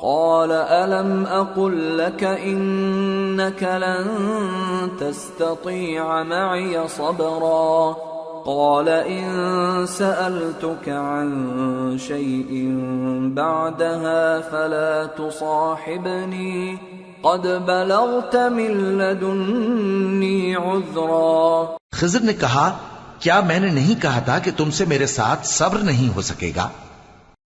قال ألم أقل لك إنك لن تستطيع معي صبرا قال إن سألتك عن شيء بعدها فلا تصاحبني قد بلغت من لدني عذرا. خضر نے کہا کیا میں نے نہیں کہا تھا کہ تم سے میرے ساتھ صبر نہیں ہو سکے گا؟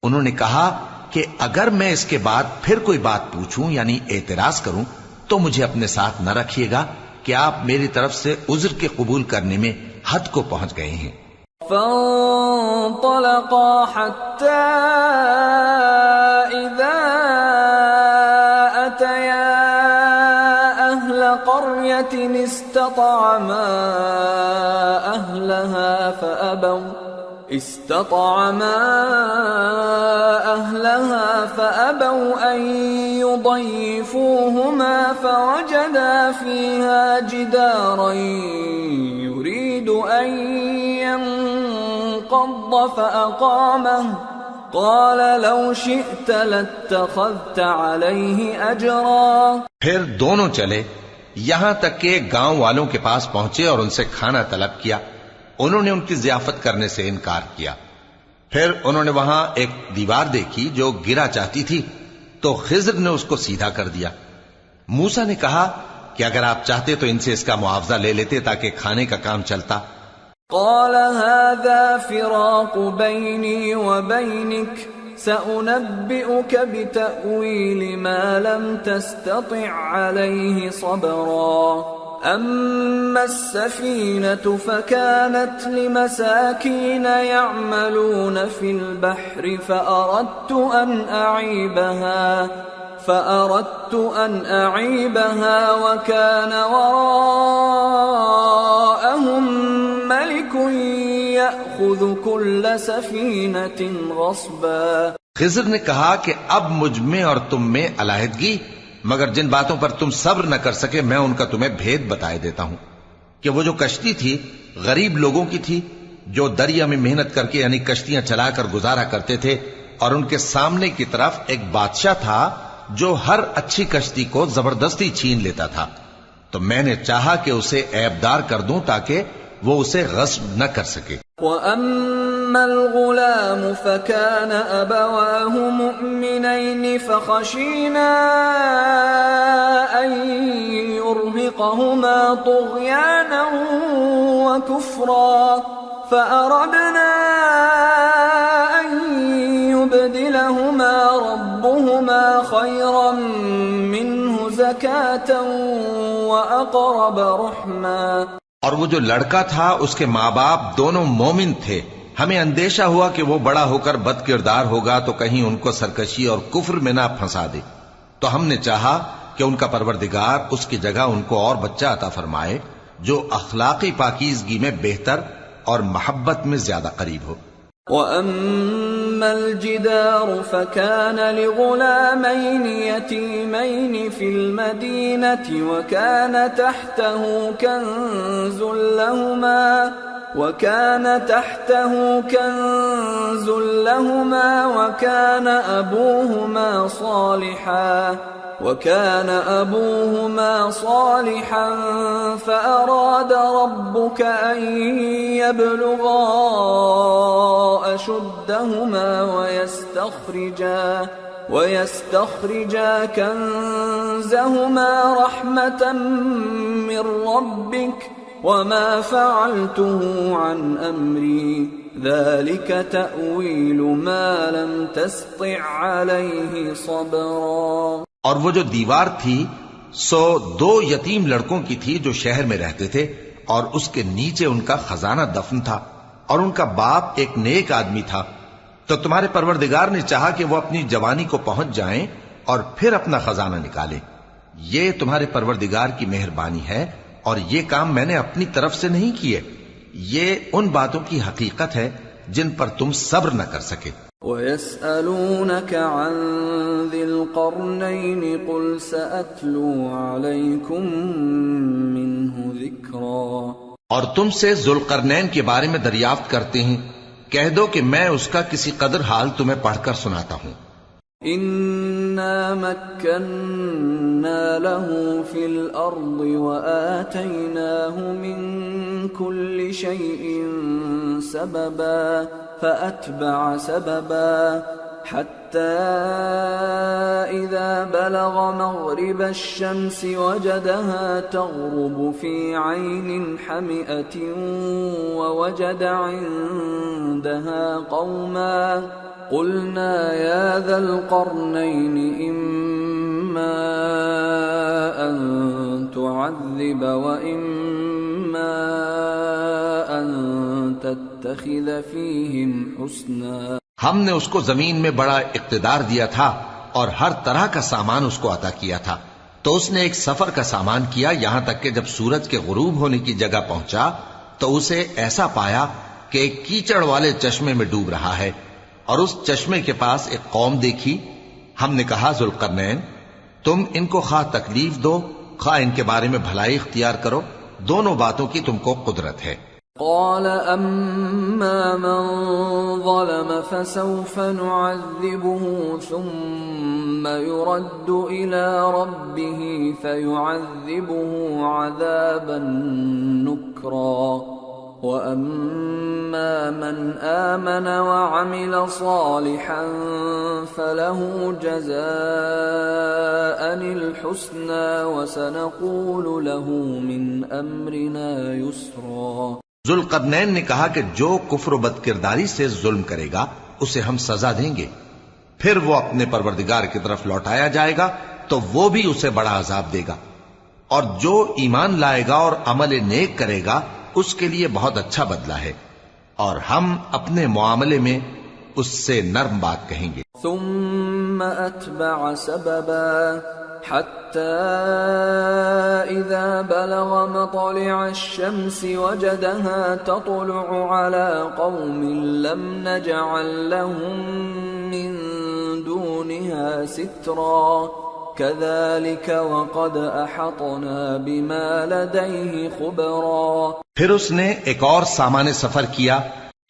انہوں نے کہا کہ اگر میں اس کے بعد پھر کوئی بات پوچھوں یعنی اعتراض کروں تو مجھے اپنے ساتھ نہ رکھیے گا کہ آپ میری طرف سے عذر کے قبول کرنے میں حد کو پہنچ گئے ہیں. فانطلقا حتى إذا أتيا أهل قرية استطعما أهلها فأبوا أن يضيفوهما فوجدا فيها جدارا يريد أن ينقض فأقامه قال لو شئت لاتخذت عليه أجرا. پھر دونوں چلے یہاں تک کہ گاؤں والوں کے پاس پہنچے اور ان سے کھانا طلب کیا. انہوں نے ان کی ضیافت کرنے سے انکار کیا. پھر انہوں نے وہاں ایک دیوار دیکھی جو گرا چاہتی تھی تو خضر نے اس کو سیدھا کر دیا. موسیٰ نے کہا کہ اگر آپ چاہتے تو ان سے اس کا معاوضہ لے لیتے تاکہ کھانے کا کام چلتا. قال هذا فراق بيني وبينك سأنبئك بتأويل ما لم تستطع عليه صبرا. أما السفينة فكانت لمساكين يعملون في البحر فأردت أن أعيبها وكان وراءهم ملك يأخذ كل سفينة غصبا. خضر نے کہا کہ اب مجھ میں اور تم میں علیحدگی، مگر جن باتوں پر تم صبر نہ کر سکے میں ان کا تمہیں بھید بتائے دیتا ہوں کہ وہ جو کشتی تھی غریب لوگوں کی تھی جو دریا میں محنت کر کے یعنی کشتیاں چلا کر گزارا کرتے تھے، اور ان کے سامنے کی طرف ایک بادشاہ تھا جو ہر اچھی کشتی کو زبردستی چھین لیتا تھا. تو میں نے چاہا کہ اسے عیبدار کر دوں تاکہ وہ اسے غصب نہ کر سکے. وَأَمَّا الْغُلَامُ فَكَانَ أَبَوَاهُ مُؤْمِنَيْنِ فَخَشِينَا أَن يُرْهِقَهُمَا طُغْيَانًا وَكُفْرًا فَأَرَدْنَا أَن يُبْدِلَهُمَا رَبُّهُمَا خَيْرًا مِّنْهُ زَكَاةً وَأَقْرَبَ رُحْمًا. اور وہ جو لڑکا تھا اس کے ماں باپ دونوں مومن تھے. ہمیں اندیشہ ہوا کہ وہ بڑا ہو کر بد کردار ہوگا تو کہیں ان کو سرکشی اور کفر میں نہ پھنسا دے. تو ہم نے چاہا کہ ان کا پروردگار اس کی جگہ ان کو اور بچہ عطا فرمائے جو اخلاقی پاکیزگی میں بہتر اور محبت میں زیادہ قریب ہو. وَأَمَّا الْجِدَارُ فَكَانَ لِغُلَامَيْنِ يَتِيمَيْنِ فِي الْمَدِينَةِ وَكَانَ تَحْتَهُ كَنْزٌ لَهُمَا وَكَانَ أَبُوهُمَا صَالِحًا فَأَرَادَ رَبُّكَ أَن يَبْلُغَا أَشُدَّهُمَا وَيَسْتَخْرِجَا كَنزَهُمَا رَحْمَةً مِّن رَّبِّكَ وَمَا فَعَلْتُهُ عَنْ أَمْرِي ذَلِكَ تَأْوِيلُ مَا لَمْ تَسْطِع عَلَيْهِ صَبْرًا. اور وہ جو دیوار تھی سو دو یتیم لڑکوں کی تھی جو شہر میں رہتے تھے اور اس کے نیچے ان کا خزانہ دفن تھا اور ان کا باپ ایک نیک آدمی تھا. تو تمہارے پروردگار نے چاہا کہ وہ اپنی جوانی کو پہنچ جائیں اور پھر اپنا خزانہ نکالے. یہ تمہارے پروردگار کی مہربانی ہے اور یہ کام میں نے اپنی طرف سے نہیں کیے. یہ ان باتوں کی حقیقت ہے جن پر تم صبر نہ کر سکے. وَيَسْأَلُونَكَ عَنْ ذِي الْقَرْنَيْنِ قُلْ سَأَتْلُو عَلَيْكُمْ مِنْهُ ذِكْرًا. اور تم سے ذوالقرنین کے بارے میں دریافت کرتے ہیں، کہہ دو کہ میں اس کا کسی قدر حال تمہیں پڑھ کر سناتا ہوں. إنا مكنا له في الأرض وآتيناه من كل شيء سببا فأتبع سببا حتى إذا بلغ مغرب الشمس وجدها تغرب في عين حمئة ووجد عندها قوما قلنا يا ذا القرنين إما أن تعذب وإما أن تتخذ فيهم حسنا. ہم نے اس کو زمین میں بڑا اقتدار دیا تھا اور ہر طرح کا سامان اس کو عطا کیا تھا، تو اس نے ایک سفر کا سامان کیا یہاں تک کہ جب سورج کے غروب ہونے کی جگہ پہنچا تو اسے ایسا پایا کہ ایک کیچڑ والے چشمے میں ڈوب رہا ہے، اور اس چشمے کے پاس ایک قوم دیکھی. ہم نے کہا ذوالقرنین تم ان کو خواہ تکلیف دو خواہ ان کے بارے میں بھلائی اختیار کرو، دونوں باتوں کی تم کو قدرت ہے. قال أما من ظلم فسوف نعذبه ثم يرد إلى ربه فيعذبه عذابا نكرا وأما من آمن وعمل صالحا فله جزاء الحسنى وسنقول له من أمرنا يسرا. ذوالقرنین نے کہا کہ جو کفر و بد کرداری سے ظلم کرے گا اسے ہم سزا دیں گے، پھر وہ اپنے پروردگار کی طرف لوٹایا جائے گا تو وہ بھی اسے بڑا عذاب دے گا، اور جو ایمان لائے گا اور عمل نیک کرے گا اس کے لیے بہت اچھا بدلہ ہے، اور ہم اپنے معاملے میں اس سے نرم بات کہیں گے. ثم أتبع سببا حتى إذا بلغ مطلع الشمس وجدها تطلع على قوم لم نجعل لهم من دونها سترا كذلك وقد أحطنا بما لديه خبرا. پھر اس نے ایک اور سامان سفر کیا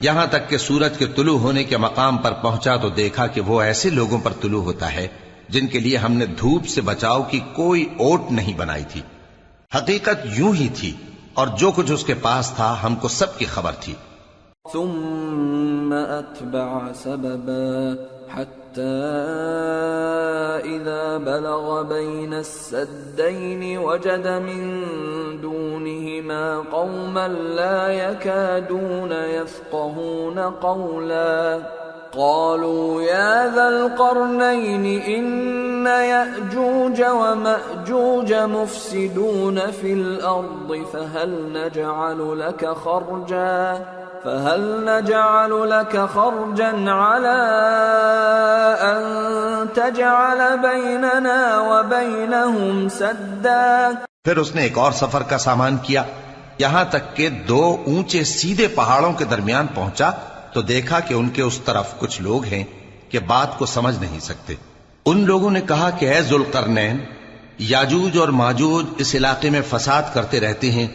یہاں تک کہ سورج کے طلوع ہونے کے مقام پر پہنچا تو دیکھا کہ وہ ایسے لوگوں پر طلوع ہوتا ہے جن کے لیے ہم نے دھوپ سے بچاؤ کی کوئی اوٹ نہیں بنائی تھی. حقیقت یوں ہی تھی اور جو کچھ اس کے پاس تھا ہم کو سب کی خبر تھی. ثم أتبع سببا حتى إذا بلغ بين السدين وجد من دونهما قوما لا يكادون يفقهون قولا قالوا يا ذا القرنين إن يأجوج ومأجوج مفسدون في الأرض فهل نجعل لك خرجا على أن تجعل بيننا وبينهم سدا. پھر اس نے ایک اور سفر کا سامان کیا یہاں تک کہ دو اونچے سیدھے پہاڑوں کے درمیان پہنچا تو دیکھا کہ ان کے اس طرف کچھ لوگ ہیں کہ بات کو سمجھ نہیں سکتے. ان لوگوں نے کہا کہ اے ذوالقرنین یاجوج اور ماجوج اس علاقے میں فساد کرتے رہتے ہیں،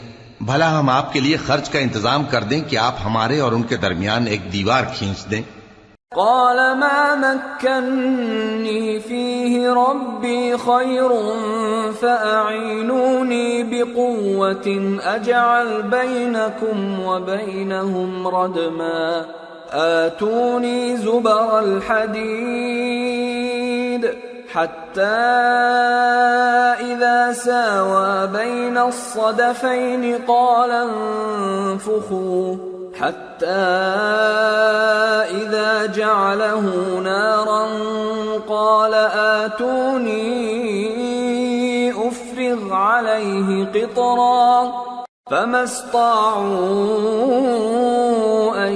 بھلا ہم آپ کے لیے خرچ کا انتظام کر دیں کہ آپ ہمارے اور ان کے درمیان ایک دیوار کھینچ دیں. قال ما مكنني فيه ربي خير فأعينوني بقوة أجعل بينكم وبينهم ردما آتوني زبر الحديد حتى إذا ساوى بين الصدفين قال انفخوا حتى إذا جعله نارا قال آتوني أفرغ عليه قطرا فما استطاعوا أن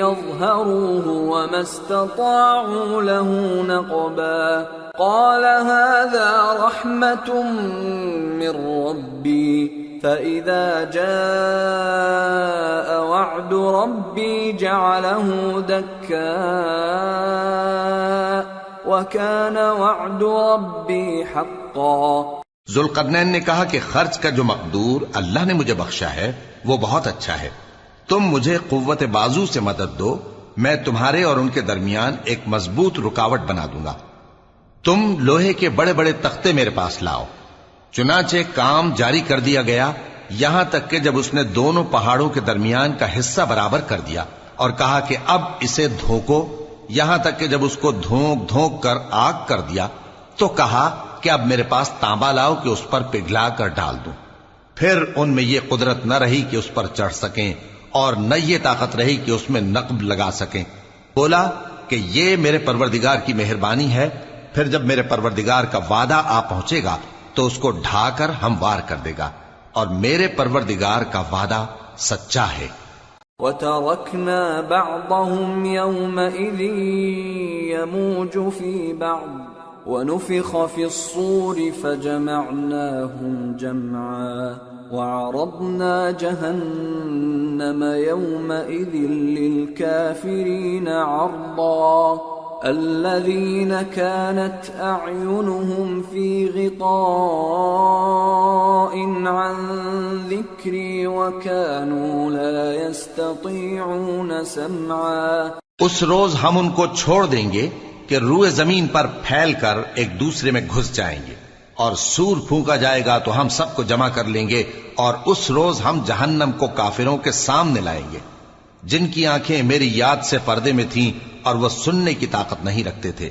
يظهروه وما استطاعوا له نقبا. قال هذا رحمة من ربي فإذا جاء وعد ربي جعله دكا وكان وعد ربي حقا. ذوالقرنین نے کہا کہ خرچ کا جو مقدور اللہ نے مجھے بخشا ہے وہ بہت اچھا ہے، تم مجھے قوت بازو سے مدد دو، میں تمہارے اور ان کے درمیان ایک مضبوط رکاوٹ بنا دوں گا. تم لوہے کے بڑے بڑے تختے میرے پاس لاؤ۔ چنانچہ کام جاری کر دیا گیا، یہاں تک کہ جب اس نے دونوں پہاڑوں کے درمیان کا حصہ برابر کر دیا اور کہا کہ اب اسے دھوکو، یہاں تک کہ جب اس کو دھونک دھونک کر آگ کر دیا تو کہا کہ اب میرے پاس تانبا لاؤ کہ اس پر پگھلا کر ڈال دوں۔ پھر ان میں یہ قدرت نہ رہی کہ اس پر چڑھ سکیں اور نہ یہ طاقت رہی کہ اس میں نقب لگا سکیں۔ بولا کہ یہ میرے پروردگار کی مہربانی ہے۔ پھر جب میرے پروردگار کا وعدہ آ پہنچے گا تو اس کو ڈھا کر ہموار کر دے گا، اور میرے پروردگار کا وعدہ سچا ہے۔ وَتَرَكْنَا بَعْضَهُمْ يَوْمَئِذٍ يَمُوجُ فِي بَعْضٍ وَنُفِخَ فِي الصُّورِ فَجَمَعْنَاهُمْ جَمْعًا وَعَرَضْنَا جَهَنَّمَ يَوْمَئِذٍ لِلْكَافِرِينَ عَرْضًا الذين كانت أعينهم في غطاء عن ذكري وكانوا لا يستطيعون سمعا۔ اس روز ہم ان کو چھوڑ دیں گے کہ روئے زمین پر پھیل کر ایک دوسرے میں گھس جائیں گے، اور سور پھونکا جائے گا تو ہم سب کو جمع کر لیں گے، اور اس روز ہم جہنم کو کافروں کے سامنے لائیں گے جن کی آنکھیں میری یاد سے پردے میں تھیں اور وہ سننے کی طاقت نہیں رکھتے تھے۔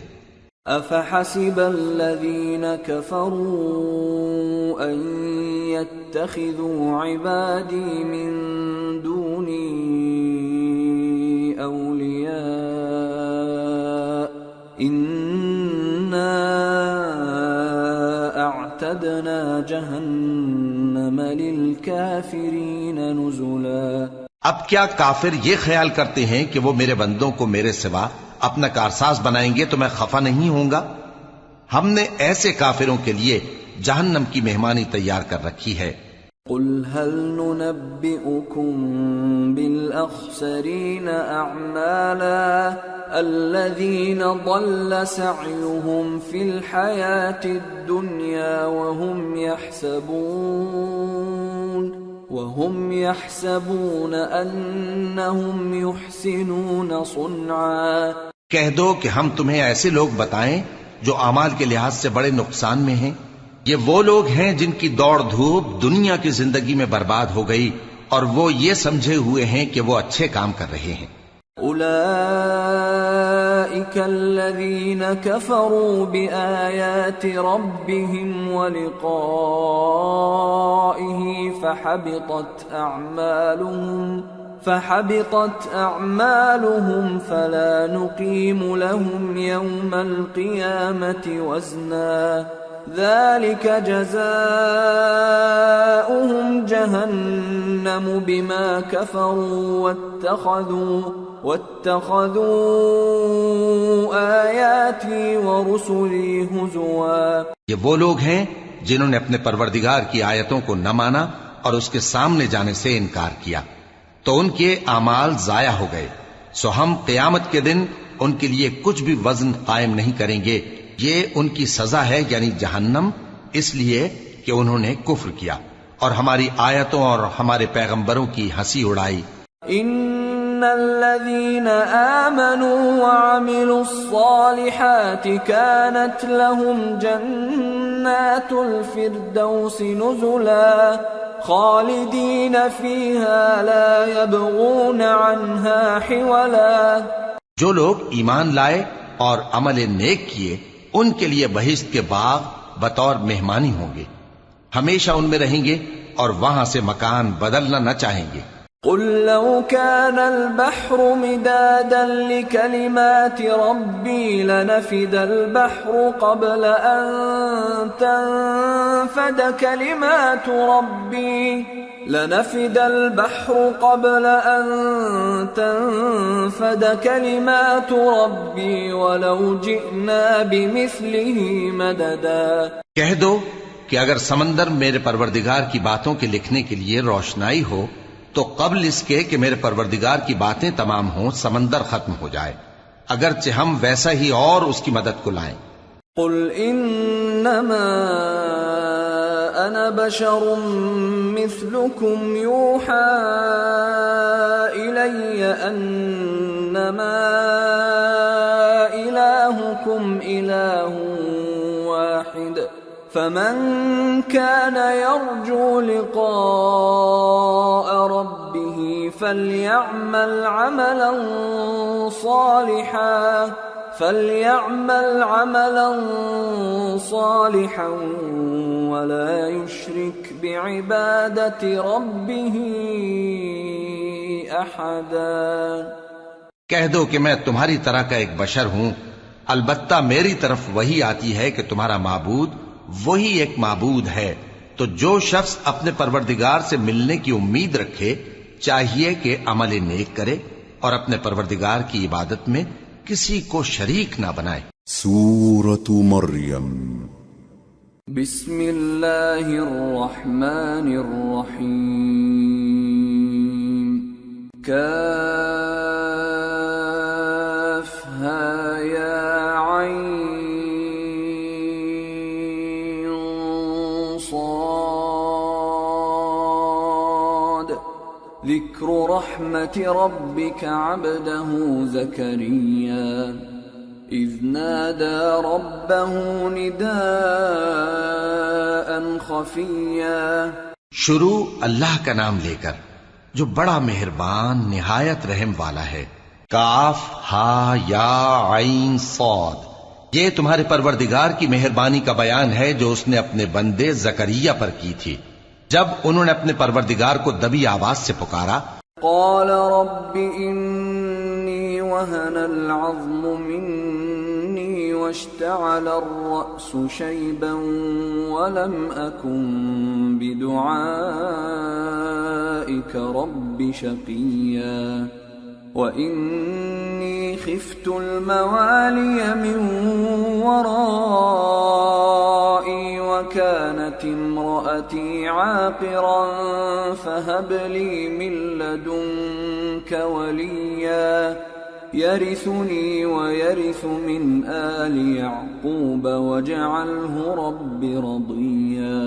أَفَحَسِبَ الَّذِينَ كَفَرُوا أَن يَتَّخِذُوا عِبَادِي مِن دُونِي أَوْلِيَاءَ إِنَّا أَعْتَدْنَا جَهَنَّمَ لِلْكَافِرِينَ نُزُلًا۔ اب کیا کافر یہ خیال کرتے ہیں کہ وہ میرے بندوں کو میرے سوا اپنا کارساز بنائیں گے تو میں خفا نہیں ہوں گا؟ ہم نے ایسے کافروں کے لیے جہنم کی مہمانی تیار کر رکھی ہے۔ قل هل ننبئكم بالأخسرين أعمالا الذين ضل سعيهم في الحياة الدنيا وهم يحسبون أنهم يحسنون صنعا۔ کہہ دو کہ ہم تمہیں ایسے لوگ بتائیں جو اعمال کے لحاظ سے بڑے نقصان میں ہیں۔ یہ وہ لوگ ہیں جن کی دوڑ دھوپ دنیا کی زندگی میں برباد ہو گئی اور وہ یہ سمجھے ہوئے ہیں کہ وہ اچھے کام کر رہے ہیں۔ أولئك الذين كفروا بآيات ربهم ولقائه فحبطت أعمالهم فلا نقيم لهم يوم القيامة وزنا ذلك جزاؤهم جهنم بما كفروا واتخذوا آياتي ورسلي هزوا۔ یہ وہ لوگ ہیں جنہوں نے اپنے پروردگار کی آیتوں کو نہ مانا اور اس کے سامنے جانے سے انکار کیا تو ان کے اعمال ضائع ہو گئے، سو ہم قیامت کے دن ان کے لیے کچھ بھی وزن قائم نہیں کریں گے۔ یہ ان کی سزا ہے یعنی جہنم، اس لیے کہ انہوں نے کفر کیا اور ہماری آیتوں اور ہمارے پیغمبروں کی ہنسی اڑائی۔ ان الذين آمنوا وعملوا الصالحات كانت لهم جنات الفردوس نزلا خالدين فيها لا يبغون عنها حولا۔ جو لوگ ایمان لائے اور عمل نیک کیے ان کے لیے بہشت کے باغ بطور مہمانی ہوں گے، ہمیشہ ان میں رہیں گے اور وہاں سے مکان بدلنا نہ چاہیں گے۔ قل لو كان البحر مدادا لكلمات ربي لنفد البحر قبل أن تنفد كلمات ربي ولو جئنا بمثله مددا۔ کہہ دو کہ اگر سمندر میرے پروردگار کی باتوں کے لکھنے کے لیے روشنائی ہو تو قبل اس کے کہ میرے پروردگار کی باتیں تمام ہوں سمندر ختم ہو جائے، اگرچہ ہم ویسا ہی اور اس کی مدد کو لائیں۔ قل انما انا بشر مثلكم يوحى الي انما الهكم اله واحد فمن كان يرجو لقاء ربه فليعمل عملا صالحا ولا يشرك بعبادة ربه أحدا۔ کہہ دو کہ میں تمہاری طرح کا ایک بشر ہوں، البتہ میری طرف وہی آتی ہے کہ تمہارا معبود وہی ایک معبود ہے، تو جو شخص اپنے پروردگار سے ملنے کی امید رکھے چاہیے کہ عمل نیک کرے اور اپنے پروردگار کی عبادت میں کسی کو شریک نہ بنائے۔ سورة مریم۔ بسم اللہ الرحمن الرحیم۔ کافہا یا عین صاد۔ ذکر رحمت ربک عبدہ زکریا اذ نادى ربه نداء خفيا۔ شروع اللہ کا نام لے کر جو بڑا مہربان نہایت رحم والا ہے۔ کاف ہا یا عین صاد، یہ تمہارے پروردگار کی مہربانی کا بیان ہے جو اس نے اپنے بندے زکریا پر کی تھی جب انہوں نے اپنے پروردگار کو دبی آواز سے پکارا۔ قال رب انی وهن العظم مني واشتعل الرأس شيبا ولم أكن بدعائك رب شقيا وإني خفت الموالي من ورائي وكانت امرأتي عاقرا فهب لي من لدنك وليا يرثني ويرث من آل يعقوب واجعله رب رضيا۔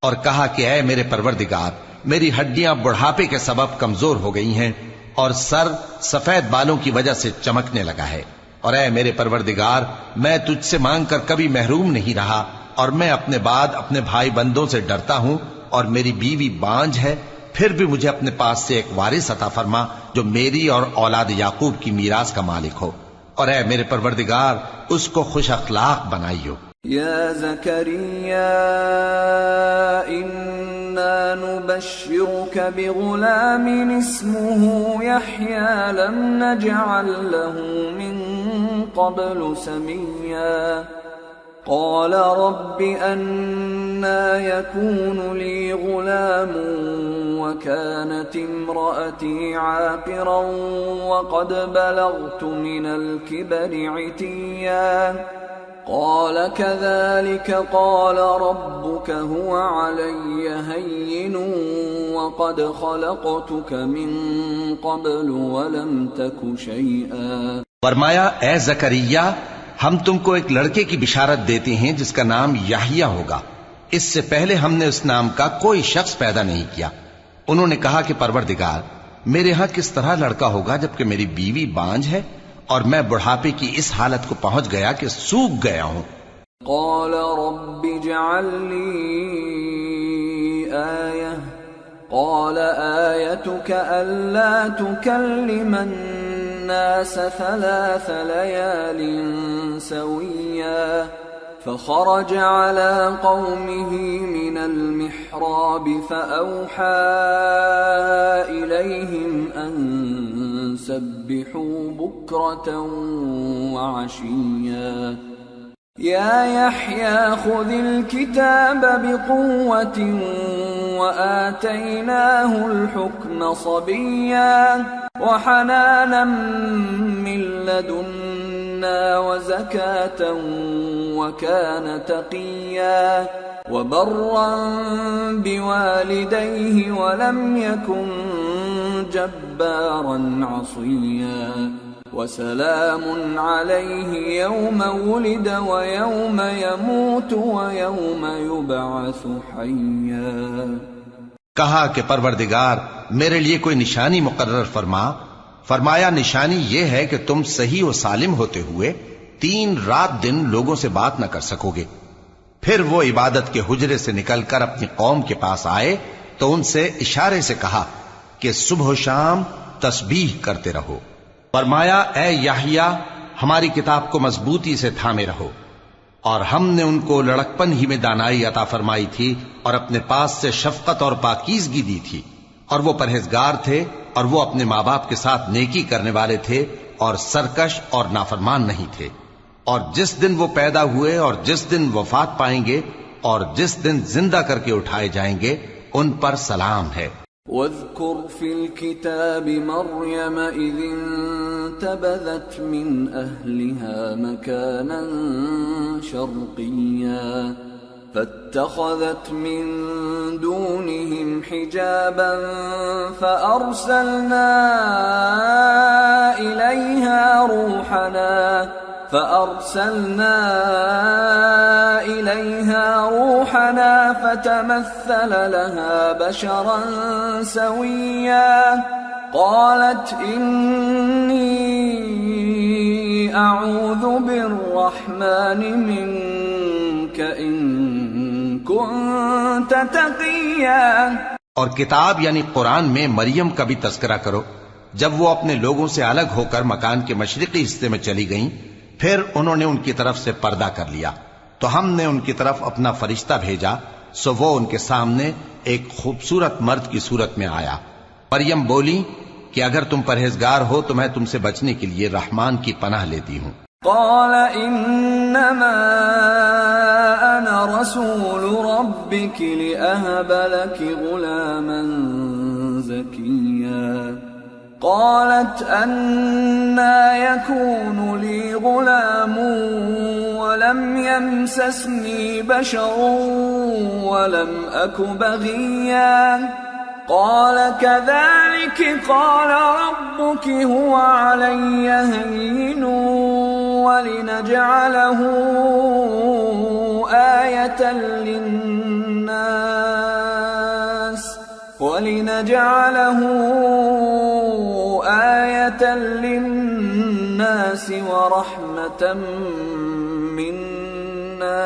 اور کہا کہ اے میرے پروردگار، میری ہڈیاں بڑھاپے کے سبب کمزور ہو گئی ہیں اور سر سفید بالوں کی وجہ سے چمکنے لگا ہے، اور اے میرے پروردگار میں تجھ سے مانگ کر کبھی محروم نہیں رہا، اور میں اپنے بعد اپنے بھائی بندوں سے ڈرتا ہوں، اور میری بیوی بانجھ ہے، پھر بھی مجھے اپنے پاس سے ایک وارث عطا فرما جو میری اور اولاد یعقوب کی میراث کا مالک ہو، اور اے میرے پروردگار اس کو خوش اخلاق بنائیو۔ یا زکریا انا نبشرک بغلام اسمه یحیی لم نجعل له من قبل سمیا۔ قال رب أنا يكون لي غلام وكانت امرأتي عاقرا وقد بلغت من الكبر عتيا قال كذلك قال ربك هو علي هين وقد خلقتك من قبل ولم تك شيئا۔ فرمایا اے زکریا ہم تم کو ایک لڑکے کی بشارت دیتے ہیں جس کا نام یحییٰ ہوگا، اس سے پہلے ہم نے اس نام کا کوئی شخص پیدا نہیں کیا۔ انہوں نے کہا کہ پروردگار میرے ہاں کس طرح لڑکا ہوگا جبکہ میری بیوی بانجھ ہے اور میں بڑھاپے کی اس حالت کو پہنچ گیا کہ سوکھ گیا ہوں۔ قال رب اجعل لي آية قال آيتك ألا تكلم الناس 3 ليال سويا فخرج على قومه من المحراب فأوحى إليهم أن سبحوا بكرة وعشيا يا يحيى خذ الكتاب بقوة وآتيناه الحكم صبيا وحنانا من لدنا وزكاة وكان تقيا وبرا بوالديه ولم يكن جبارا عصيا وسلام عليه يوم ولد ويوم يموت ويوم يبعث حيا۔ کہا کہ پروردگار میرے لیے کوئی نشانی مقرر فرما۔ فرمایا نشانی یہ ہے کہ تم صحیح و سالم ہوتے ہوئے 3 رات دن لوگوں سے بات نہ کر سکو گے، پھر وہ عبادت کے حجرے سے نکل کر اپنی قوم کے پاس آئے تو ان سے اشارے سے کہا کہ صبح و شام تسبیح کرتے رہو۔ فرمایا اے یحییٰ ہماری کتاب کو مضبوطی سے تھامے رہو، اور ہم نے ان کو لڑکپن ہی میں دانائی عطا فرمائی تھی اور اپنے پاس سے شفقت اور پاکیزگی دی تھی، اور وہ پرہیزگار تھے اور وہ اپنے ماں باپ کے ساتھ نیکی کرنے والے تھے اور سرکش اور نافرمان نہیں تھے۔ اور جس دن وہ پیدا ہوئے اور جس دن وفات پائیں گے اور جس دن زندہ کر کے اٹھائے جائیں گے ان پر سلام ہے۔ واذكر في الكتاب مريم إذ انتبذت من أهلها مكانا شرقيا فاتخذت من دونهم حجابا فأرسلنا إليها روحنا فتمثل لها بشرا سويا قالت إني أعوذ بالرحمن منك إن كنت تقيا۔ اور کتاب یعنی قرآن میں مریم کا بھی تذکرہ کرو جب وہ اپنے لوگوں سے الگ ہو کر مکان کے مشرقی حصے میں چلی گئیں، پھر انہوں نے ان کی طرف سے پردہ کر لیا تو ہم نے ان کی طرف اپنا فرشتہ بھیجا، سو وہ ان کے سامنے ایک خوبصورت مرد کی صورت میں آیا۔ مریم بولی کہ اگر تم پرہیزگار ہو تو میں تم سے بچنے کے لیے رحمان کی پناہ لیتی ہوں۔ قال انما انا رسول ربك لأهب لك غلاما زكيا قالت أنا يكون لي غلام ولم يمسسني بشر ولم أك بغيا قال كذلك قال ربك هو علي هين ولنجعله آية للناس ورحمة منا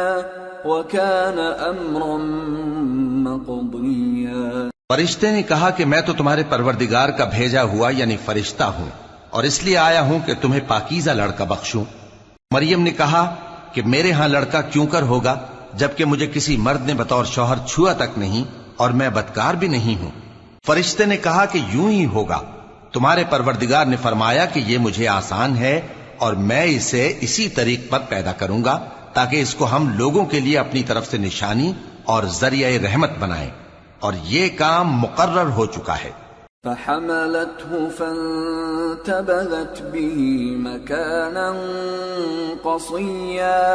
وكان أمرا مقضيا۔ فرشتے نے کہا کہ میں تو تمہارے پروردگار کا بھیجا ہوا یعنی فرشتہ ہوں، اور اس لیے آیا ہوں کہ تمہیں پاکیزہ لڑکا بخشوں۔ مریم نے کہا کہ میرے ہاں لڑکا کیوں کر ہوگا جبکہ مجھے کسی مرد نے بطور شوہر چھوا تک نہیں اور میں بدکار بھی نہیں ہوں۔ فرشتے نے کہا کہ یوں ہی ہوگا، تمہارے پروردگار نے فرمایا کہ یہ مجھے آسان ہے اور میں اسے اسی طریق پر پیدا کروں گا تاکہ اس کو ہم لوگوں کے لیے اپنی طرف سے نشانی اور ذریعہ رحمت بنائیں، اور یہ کام مقرر ہو چکا ہے۔ فحملته فانتبذت به مكانا قصيا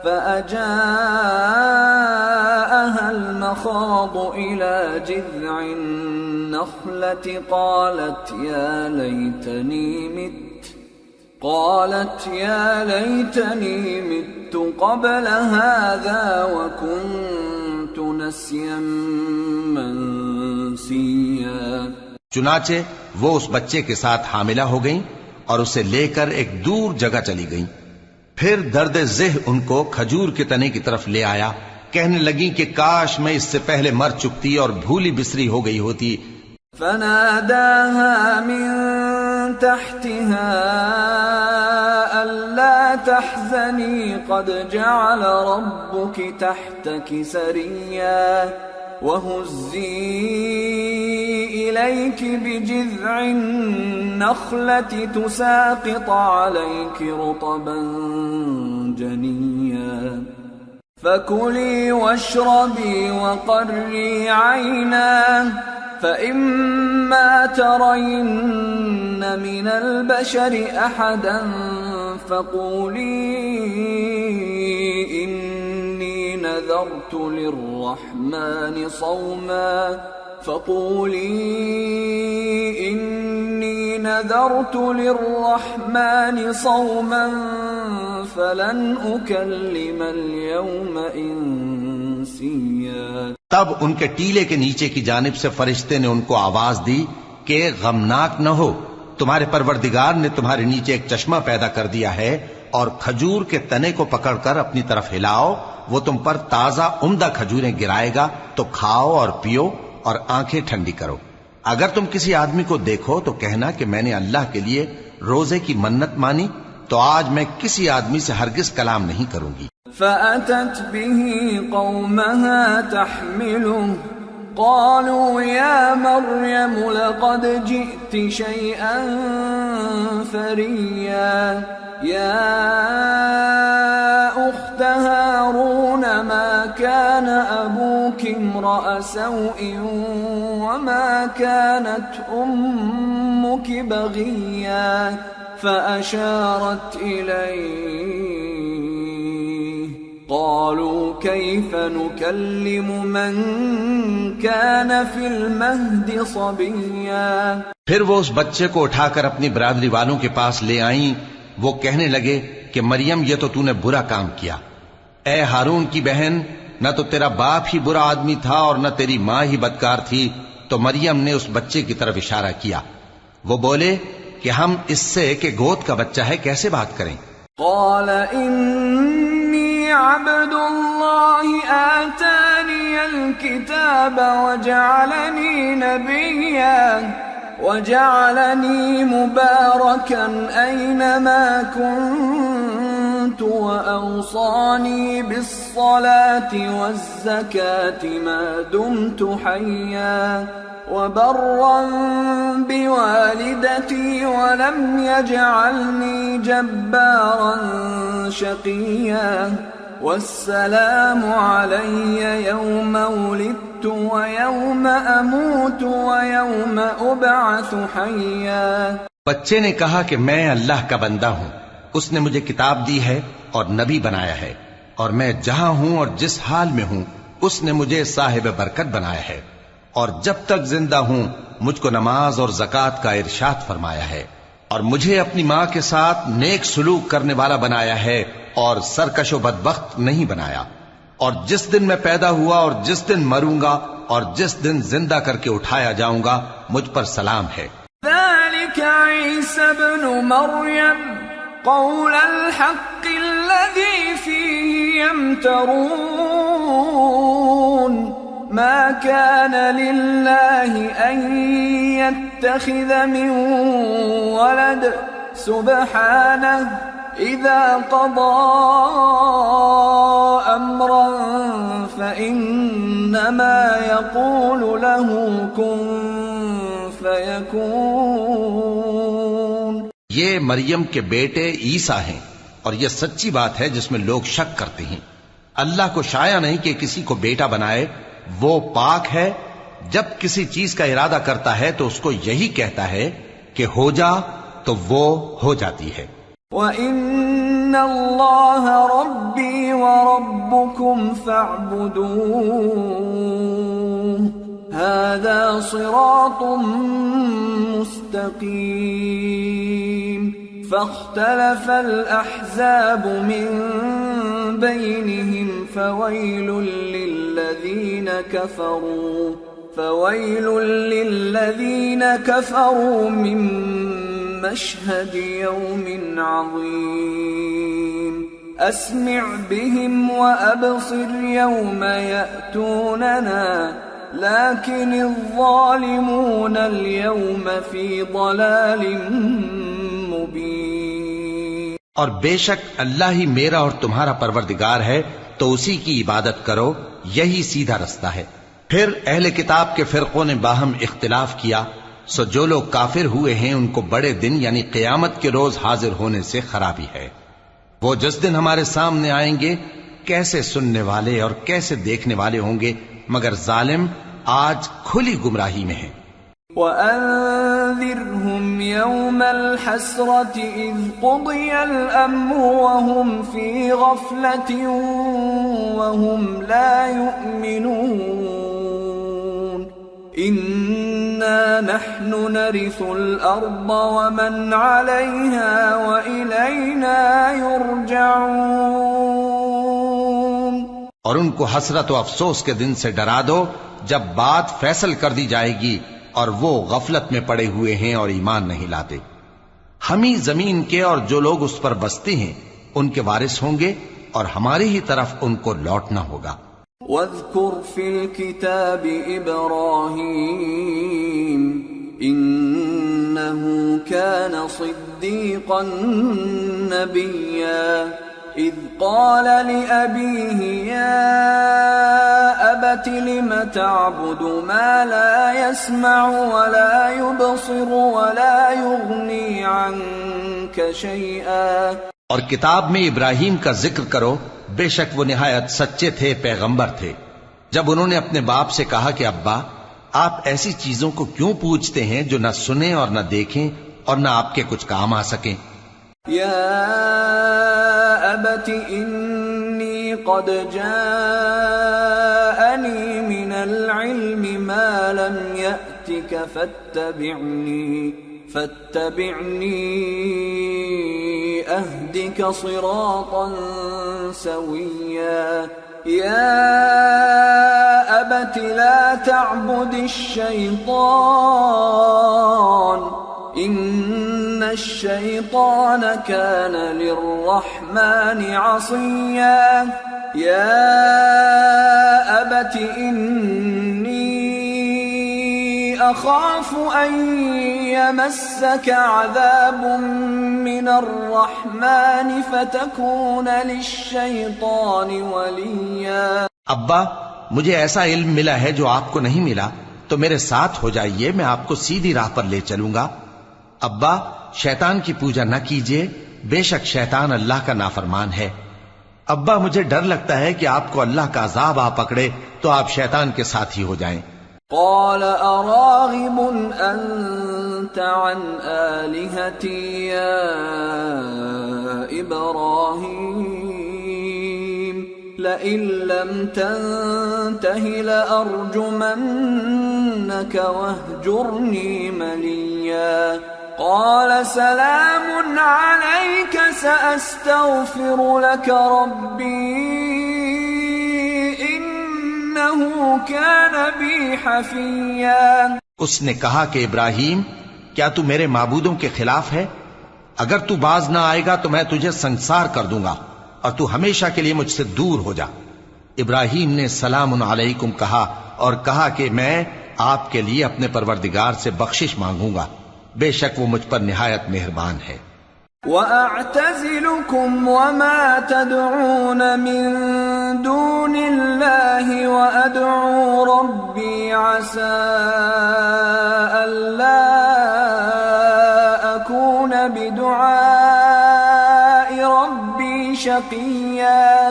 فأجاءها المخاض إلى جذع النخلة قالت يا ليتني مت قبل هذا وكنت نسيا منسيا۔ چنانچہ وہ اس بچے کے ساتھ حاملہ ہو گئیں اور اسے لے کر ایک دور جگہ چلی گئیں۔ پھر درد ذہ ان کو کھجور کے تنے کی طرف لے آیا، کہنے لگیں کہ کاش میں اس سے پہلے مر چکتی اور بھولی بسری ہو گئی ہوتی۔ فناداها من تحتها ألا تحزني قد جعل ربك تحتك سريا وهزي إليك بجذع النخلة تساقط عليك رطبا جنيا فكلي واشربي وقري عينا فإما ترين من البشر أحدا فقولي إني نذرت للرحمن صوما فلن أكلم اليوم إنسيا۔ تب ان کے ٹیلے کے نیچے کی جانب سے فرشتے نے ان کو آواز دی کہ غمناک نہ ہو، تمہارے پروردگار نے تمہارے نیچے ایک چشمہ پیدا کر دیا ہے، اور کھجور کے تنے کو پکڑ کر اپنی طرف ہلاؤ وہ تم پر تازہ عمدہ کھجوریں گرائے گا تو کھاؤ اور پیو اور آنکھیں ٹھنڈی کرو۔ اگر تم کسی آدمی کو دیکھو تو کہنا کہ میں نے اللہ کے لیے روزے کی منت مانی، تو آج میں کسی آدمی سے ہرگز کلام نہیں کروں گی۔ فأتت به قومها تحمله قالوا يا مريم لقد جئت شيئا فريا يا أخت هارون ما كان أبوك امرأ سوء وما كانت أمك بغيا فأشارت إليه قالوا كيف نكلم من كان في المهد صبيا۔ پھر وہ اس بچے کو اٹھا کر اپنی برادری والوں کے پاس لے آئیں۔ وہ کہنے لگے کہ مریم یہ تو نے برا کام کیا۔ اے ہارون کی بہن، نہ تو تیرا باپ ہی برا آدمی تھا اور نہ تیری ماں ہی بدکار تھی۔ تو مریم نے اس بچے کی طرف اشارہ کیا۔ وہ بولے کہ ہم اس سے کہ گود کا بچہ ہے کیسے بات کریں؟ قال إني عبد الله آتاني الكتاب وجعلني نبيا وجعلني مباركا أينما كنت وأوصاني بالصلاة والزكاة ما دمت حيا وبرا بوالدتي ولم يجعلني جبارا شقيا والسلام علي يوم ولدت ويوم أموت ويوم أبعث حيا۔ بچے نے کہا کہ میں اللہ کا بندہ ہوں، اس نے مجھے کتاب دی ہے اور نبی بنایا ہے، اور میں جہاں ہوں اور جس حال میں ہوں اس نے مجھے صاحب برکت بنایا ہے، اور جب تک زندہ ہوں مجھ کو نماز اور زکوٰۃ کا ارشاد فرمایا ہے، اور مجھے اپنی ماں کے ساتھ نیک سلوک کرنے والا بنایا ہے اور سرکش و بدبخت نہیں بنایا، اور جس دن میں پیدا ہوا اور جس دن مروں گا اور جس دن زندہ کر کے اٹھایا جاؤں گا مجھ پر سلام ہے۔ ذلك عيسى ابن مريم قول الحق الذي فيه يمترون ما كان لله أن يتخذ من ولد سبحانه إذا قضى أمرا فإنما يقول له كن فيكون۔ یہ مریم کے بیٹے عیسیٰ ہیں، اور یہ سچی بات ہے جس میں لوگ شک کرتے ہیں۔ اللہ کو شایع نہیں کہ کسی کو بیٹا بنائے، وہ پاک ہے، جب کسی چیز کا ارادہ کرتا ہے تو اس کو یہی کہتا ہے کہ ہو جا تو وہ ہو جاتی ہے۔ وَإِنَّ اللَّهَ رَبِّي وَرَبُّكُمْ فَاعْبُدُوهُ هَذَا صِرَاطٌ مُسْتَقِيمٌ۔ فاختلف الأحزاب من بينهم فويل للذين كفروا من مشهد يوم عظيم أسمع بهم وأبصر يوم يأتوننا لكن الظالمون اليوم في ضلال مبين۔ اور بے شک اللہ ہی میرا اور تمہارا پروردگار ہے، تو اسی کی عبادت کرو، یہی سیدھا رستہ ہے۔ پھر اہل کتاب کے فرقوں نے باہم اختلاف کیا، سو جو لوگ کافر ہوئے ہیں ان کو بڑے دن یعنی قیامت کے روز حاضر ہونے سے خرابی ہے۔ وہ جس دن ہمارے سامنے آئیں گے کیسے سننے والے اور کیسے دیکھنے والے ہوں گے، مگر ظالم آج کھلی گمراہی میں ہیں۔ وَأَنذِرْهُمْ يَوْمَ الْحَسْرَةِ إِذْ قُضِيَ الْأَمْرُ وَهُمْ فِي غَفْلَةٍ وَهُمْ لَا يُؤْمِنُونَ إِنَّا نَحْنُ نَرِثُ الْأَرْضَ وَمَنْ عَلَيْهَا وَإِلَيْنَا يُرْجَعُونَ۔ اور ان کو حسرت و افسوس کے دن سے ڈرا دو جب بات فیصل کر دی جائے گی اور وہ غفلت میں پڑے ہوئے ہیں اور ایمان نہیں لاتے۔ ہم ہی زمین کے اور جو لوگ اس پر بستے ہیں ان کے وارث ہوں گے، اور ہماری ہی طرف ان کو لوٹنا ہوگا۔ واذكر في الكتاب إبراهيم إنه كان صديقا نبيا إذ قال لأبيه يا أبت لم تعبد ما لا يسمع ولا يبصر ولا يغني عنك شيئا۔ اور کتاب میں ابراہیم کا ذکر کرو، بے شک وہ نہایت سچے تھے، پیغمبر تھے، جب انہوں نے اپنے باپ سے کہا کہ ابا آپ ایسی چیزوں کو کیوں پوچھتے ہیں جو نہ سنیں اور نہ دیکھیں اور نہ آپ کے کچھ کام آ سکیں۔ یا ابت انی قد جاءنی من العلم ما لم یأتک فاتبعنی اہدک صراطا سویا۔ یا ابت لا تعبد الشیطان ان الشیطان کان للرحمن عصیا۔ یا ابت انی اخاف ان یمسک عذاب من الرحمن فتکون للشیطان ولیا۔ ابا مجھے ایسا علم ملا ہے جو آپ کو نہیں ملا، تو میرے ساتھ ہو جائیے، میں آپ کو سیدھی راہ پر لے چلوں گا۔ ابا شیطان کی پوجا نہ کیجیے، بے شک شیطان اللہ کا نافرمان ہے۔ ابا مجھے ڈر لگتا ہے کہ آپ کو اللہ کا عذاب آ پکڑے تو آپ شیطان کے ساتھی ہو جائیں۔ قال اراغب انت عن آلهتي يا ابراهيم لئن لم تنته لأرجمنك واهجرني مليا۔ قال سلام عليك سأستغفر لك ربي إنه كان بي حفيا۔ اس نے کہا کہ ابراہیم کیا تو میرے معبودوں کے خلاف ہے؟ اگر تو باز نہ آئے گا تو میں تجھے سنسار کر دوں گا اور تو ہمیشہ کے لیے مجھ سے دور ہو جا۔ ابراہیم نے سلام علیکم کہا اور کہا کہ میں آپ کے لیے اپنے پروردگار سے بخشش مانگوں گا، بے شک وہ مجھ پر نہایت مہربان ہے۔ وَأَعْتَزِلُكُمْ وَمَا تَدْعُونَ مِن دُونِ اللَّهِ وَأَدْعُو رَبِّي عَسَىٰ أَلَّا أَكُونَ بِدُعَاءِ رَبِّي شَقِيًّا۔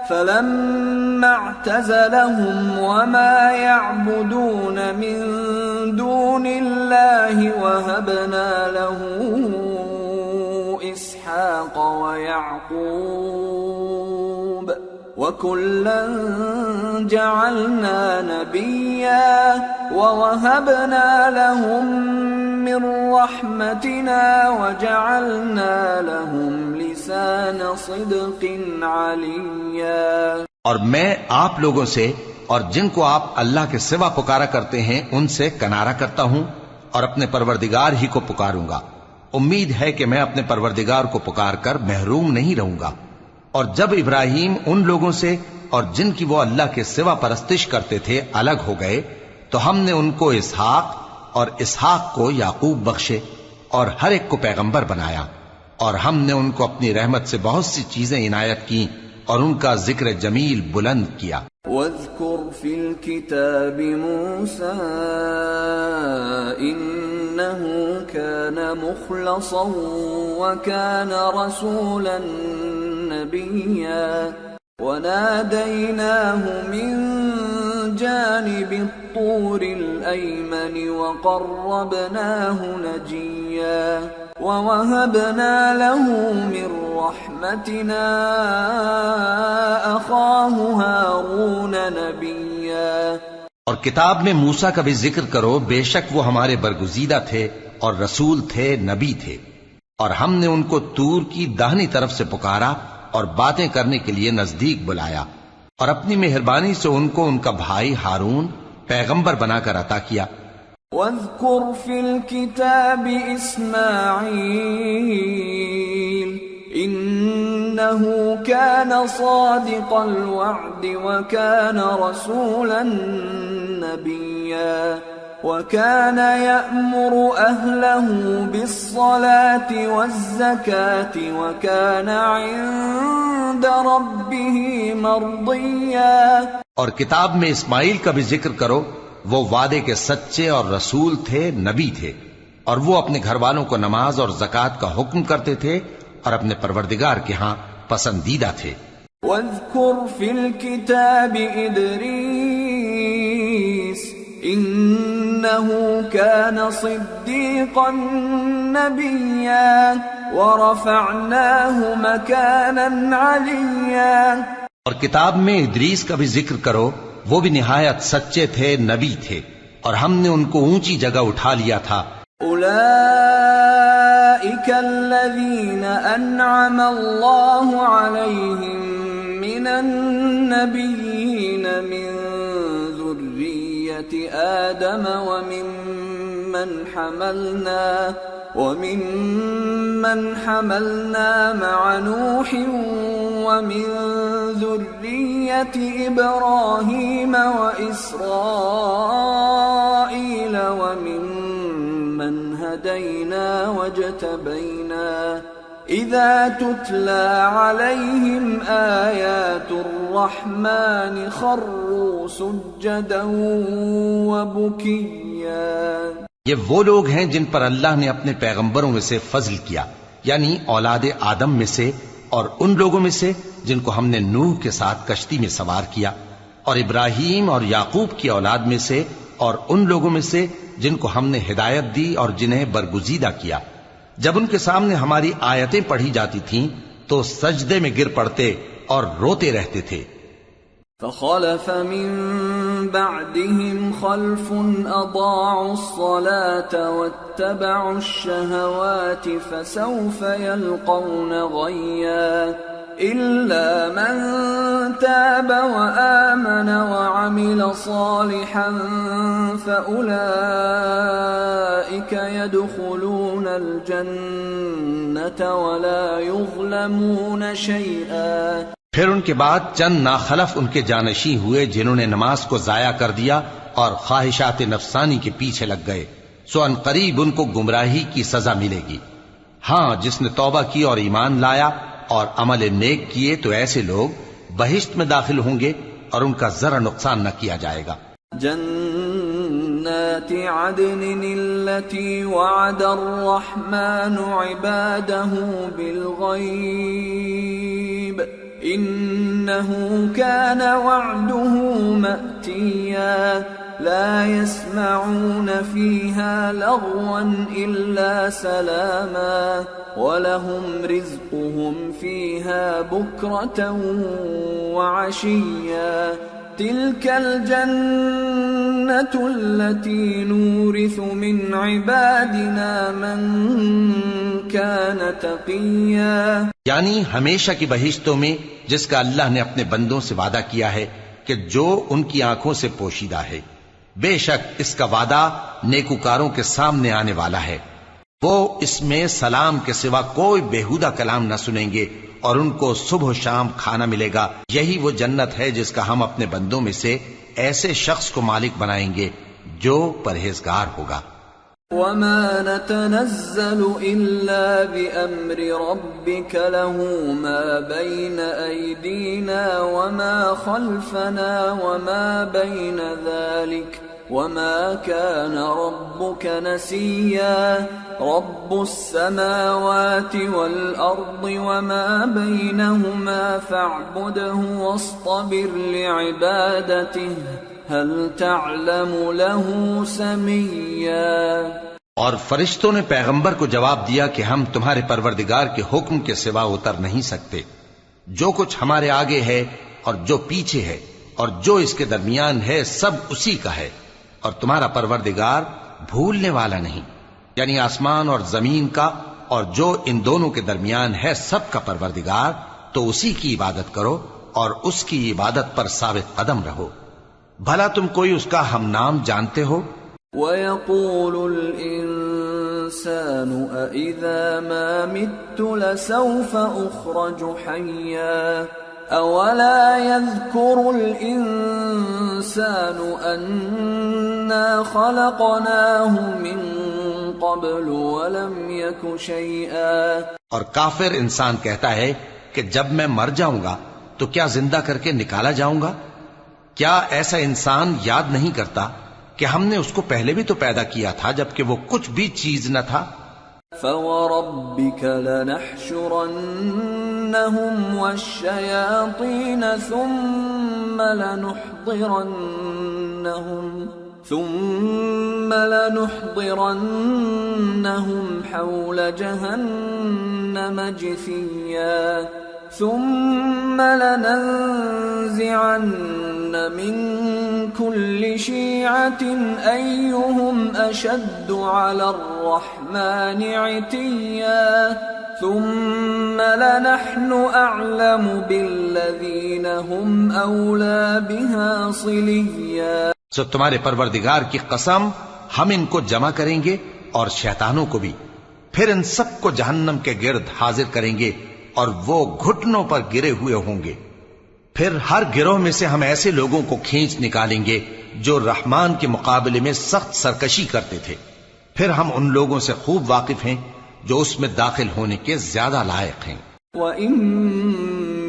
فَلَمَّا اعْتَزَلَهُمْ وَمَا يَعْبُدُونَ مِن دُونِ اللَّهِ وَهَبْنَا لَهُ إسحاق ويعقوب وكلا جعلنا نبيا ووهبنا لهم من رحمتنا وجعلنا لهم لسان صدق عليا۔ اور میں آپ لوگوں سے اور جن کو آپ اللہ کے سوا پکارا کرتے ہیں ان سے کنارہ کرتا ہوں اور اپنے پروردگار ہی کو پکاروں گا۔ امید ہے کہ میں اپنے پروردگار کو پکار کر محروم نہیں رہوں گا۔ اور جب ابراہیم ان لوگوں سے اور جن کی وہ اللہ کے سوا پرستش کرتے تھے الگ ہو گئے تو ہم نے ان کو اسحاق اور اسحاق کو یعقوب بخشے اور ہر ایک کو پیغمبر بنایا، اور ہم نے ان کو اپنی رحمت سے بہت سی چیزیں عنایت کی اور ان کا ذکر جمیل بلند کیا۔ واذكر في الكتاب موسى إنه كان مخلصا وكان رسولا نبيا وناديناه من جانب الطور الأيمن وقربناه نجيا ووهبنا له من رحمتنا أخاه هارون نبيا۔ اور کتاب میں موسیٰ کا بھی ذکر کرو، بے شک وہ ہمارے برگزیدہ تھے اور رسول تھے، نبی تھے، اور ہم نے ان کو طور کی داہنی طرف سے پکارا اور باتیں کرنے کے لیے نزدیک بلایا، اور اپنی مہربانی سے ان کو ان کا بھائی ہارون پیغمبر بنا کر عطا کیا۔ واذكر في الكتاب إسماعيل إنه كان صادق الوعد وكان رسولا نبيا وكان يأمر أهله بالصلاة والزكاة وكان عند ربه مرضيا. اور کتاب میں اسماعیل کا بھی ذکر کرو، وہ وعدے کے سچے اور رسول تھے، نبی تھے، اور وہ اپنے گھر والوں کو نماز اور زکوٰۃ کا حکم کرتے تھے اور اپنے پروردگار کے ہاں پسندیدہ تھے. واذكر في الكتاب إدريس إنه كان صديقا نبيا ورفعناه مكانا عليا. اور کتاب میں ادریس کا بھی ذکر کرو، وہ بھی نہایت سچے تھے، نبی تھے، اور ہم نے ان کو اونچی جگہ اٹھا لیا تھا. أولئك الذين أنعم الله عليهم من النبيين من ذرية آدم ومن حملنا مع نوح ومن ذرية إبراهيم وإسرائيل وممن هدينا واجتبينا إذا تتلى عليهم آيات الرحمن خروا سجدا وبكيا. یہ وہ لوگ ہیں جن پر اللہ نے اپنے پیغمبروں میں سے فضل کیا، یعنی اولاد آدم میں سے، اور ان لوگوں میں سے جن کو ہم نے نوح کے ساتھ کشتی میں سوار کیا، اور ابراہیم اور یعقوب کی اولاد میں سے، اور ان لوگوں میں سے جن کو ہم نے ہدایت دی اور جنہیں برگزیدہ کیا. جب ان کے سامنے ہماری آیتیں پڑھی جاتی تھیں تو سجدے میں گر پڑتے اور روتے رہتے تھے. فخلف من بعدهم خلف أضاعوا الصلاة واتبعوا الشهوات فسوف يلقون غيا إلا من تاب وآمن وعمل صالحا فأولئك يدخلون الجنة ولا يظلمون شيئا. پھر ان کے بعد چند ناخلف ان کے جانشیں ہوئے جنہوں نے نماز کو ضائع کر دیا اور خواہشات نفسانی کے پیچھے لگ گئے، سو ان قریب ان کو گمراہی کی سزا ملے گی. ہاں، جس نے توبہ کی اور ایمان لایا اور عمل نیک کیے تو ایسے لوگ بہشت میں داخل ہوں گے اور ان کا ذرا نقصان نہ کیا جائے گا. جنات عدن التي وعد الرحمن عباده بالغيب إنه كان وعده مأتيا لا يسمعون فيها لغوا إلا سلاما ولهم رزقهم فيها بكرة وعشيا تلك الجنة التي نورث من عبادنا من كان تقيا. یعنی ہمیشہ کی بہشتوں میں جس کا اللہ نے اپنے بندوں سے وعدہ کیا ہے کہ جو ان کی آنکھوں سے پوشیدہ ہے، بے شک اس کا وعدہ نیکوکاروں کے سامنے آنے والا ہے. وہ اس میں سلام کے سوا کوئی بیہودہ کلام نہ سنیں گے اور ان کو صبح و شام کھانا ملے گا. یہی وہ جنت ہے جس کا ہم اپنے بندوں میں سے ایسے شخص کو مالک بنائیں گے جو پرہیزگار ہوگا. وما نتنزل إلا بأمر ربك له ما بين أيدينا وما خلفنا وما بين ذلك وما كان ربك نسيا. رب السماوات والأرض وما بينهما فاعبده واصطبر لعبادته هل تعلم له سميا. اور فرشتوں نے پیغمبر کو جواب دیا کہ ہم تمہارے پروردگار کے حکم کے سوا اتر نہیں سکتے. جو کچھ ہمارے آگے ہے اور جو پیچھے ہے اور جو اس کے درمیان ہے سب اسی کا ہے، اور تمہارا پروردگار بھولنے والا نہیں. یعنی آسمان اور زمین کا اور جو ان دونوں کے درمیان ہے سب کا پروردگار، تو اسی کی عبادت کرو اور اس کی عبادت پر ثابت قدم رہو. بھلا تم کوئی اس کا ہم نام جانتے ہو؟ وَيَقُولُ الْإِنسَانُ الإنسان أإذا ما مت لسوف أخرج حيا أولا يذكر الإنسان أنا خلقناه من قبل ولم يك شيئا. اور کافر انسان کہتا ہے کہ جب میں مر جاؤں گا تو کیا زندہ کر کے نکالا جاؤں گا؟ کیا ایسا انسان یاد نہیں کرتا کہ ہم نے اس کو پہلے بھی تو پیدا کیا تھا جبکہ وہ کچھ بھی چیز نہ تھا؟ فَوَرَبِّكَ لَنَحْشُرَنَّهُمْ وَالشَّيَاطِينَ ثُمَّ لَنُحْضِرَنَّهُمْ حَوْلَ جَهَنَّمَ جِثِيًّا ثُمَّ لَنَنزِعَنَّ مِنْ كُلِّ شِيعَةٍ أَيُّهُمْ أَشَدُّ عَلَى الرَّحْمَنِ عِتِيًّا ثُمَّ لَنَحْنُ أَعْلَمُ بِالَّذِينَ هُمْ أَوْلَى بِهَا صِلِيًّا. سو تمہارے پروردگار کی قسم ہم ان کو جمع کریں گے اور شیطانوں کو بھی، پھر ان سب کو جہنم کے گرد حاضر کریں گے اور وہ گھٹنوں پر گرے ہوئے ہوں گے. پھر ہر گروہ میں سے ہم ایسے لوگوں کو کھینچ نکالیں گے جو رحمان کے مقابلے میں سخت سرکشی کرتے تھے. پھر ہم ان لوگوں سے خوب واقف ہیں جو اس میں داخل ہونے کے زیادہ لائق ہیں. وَإِن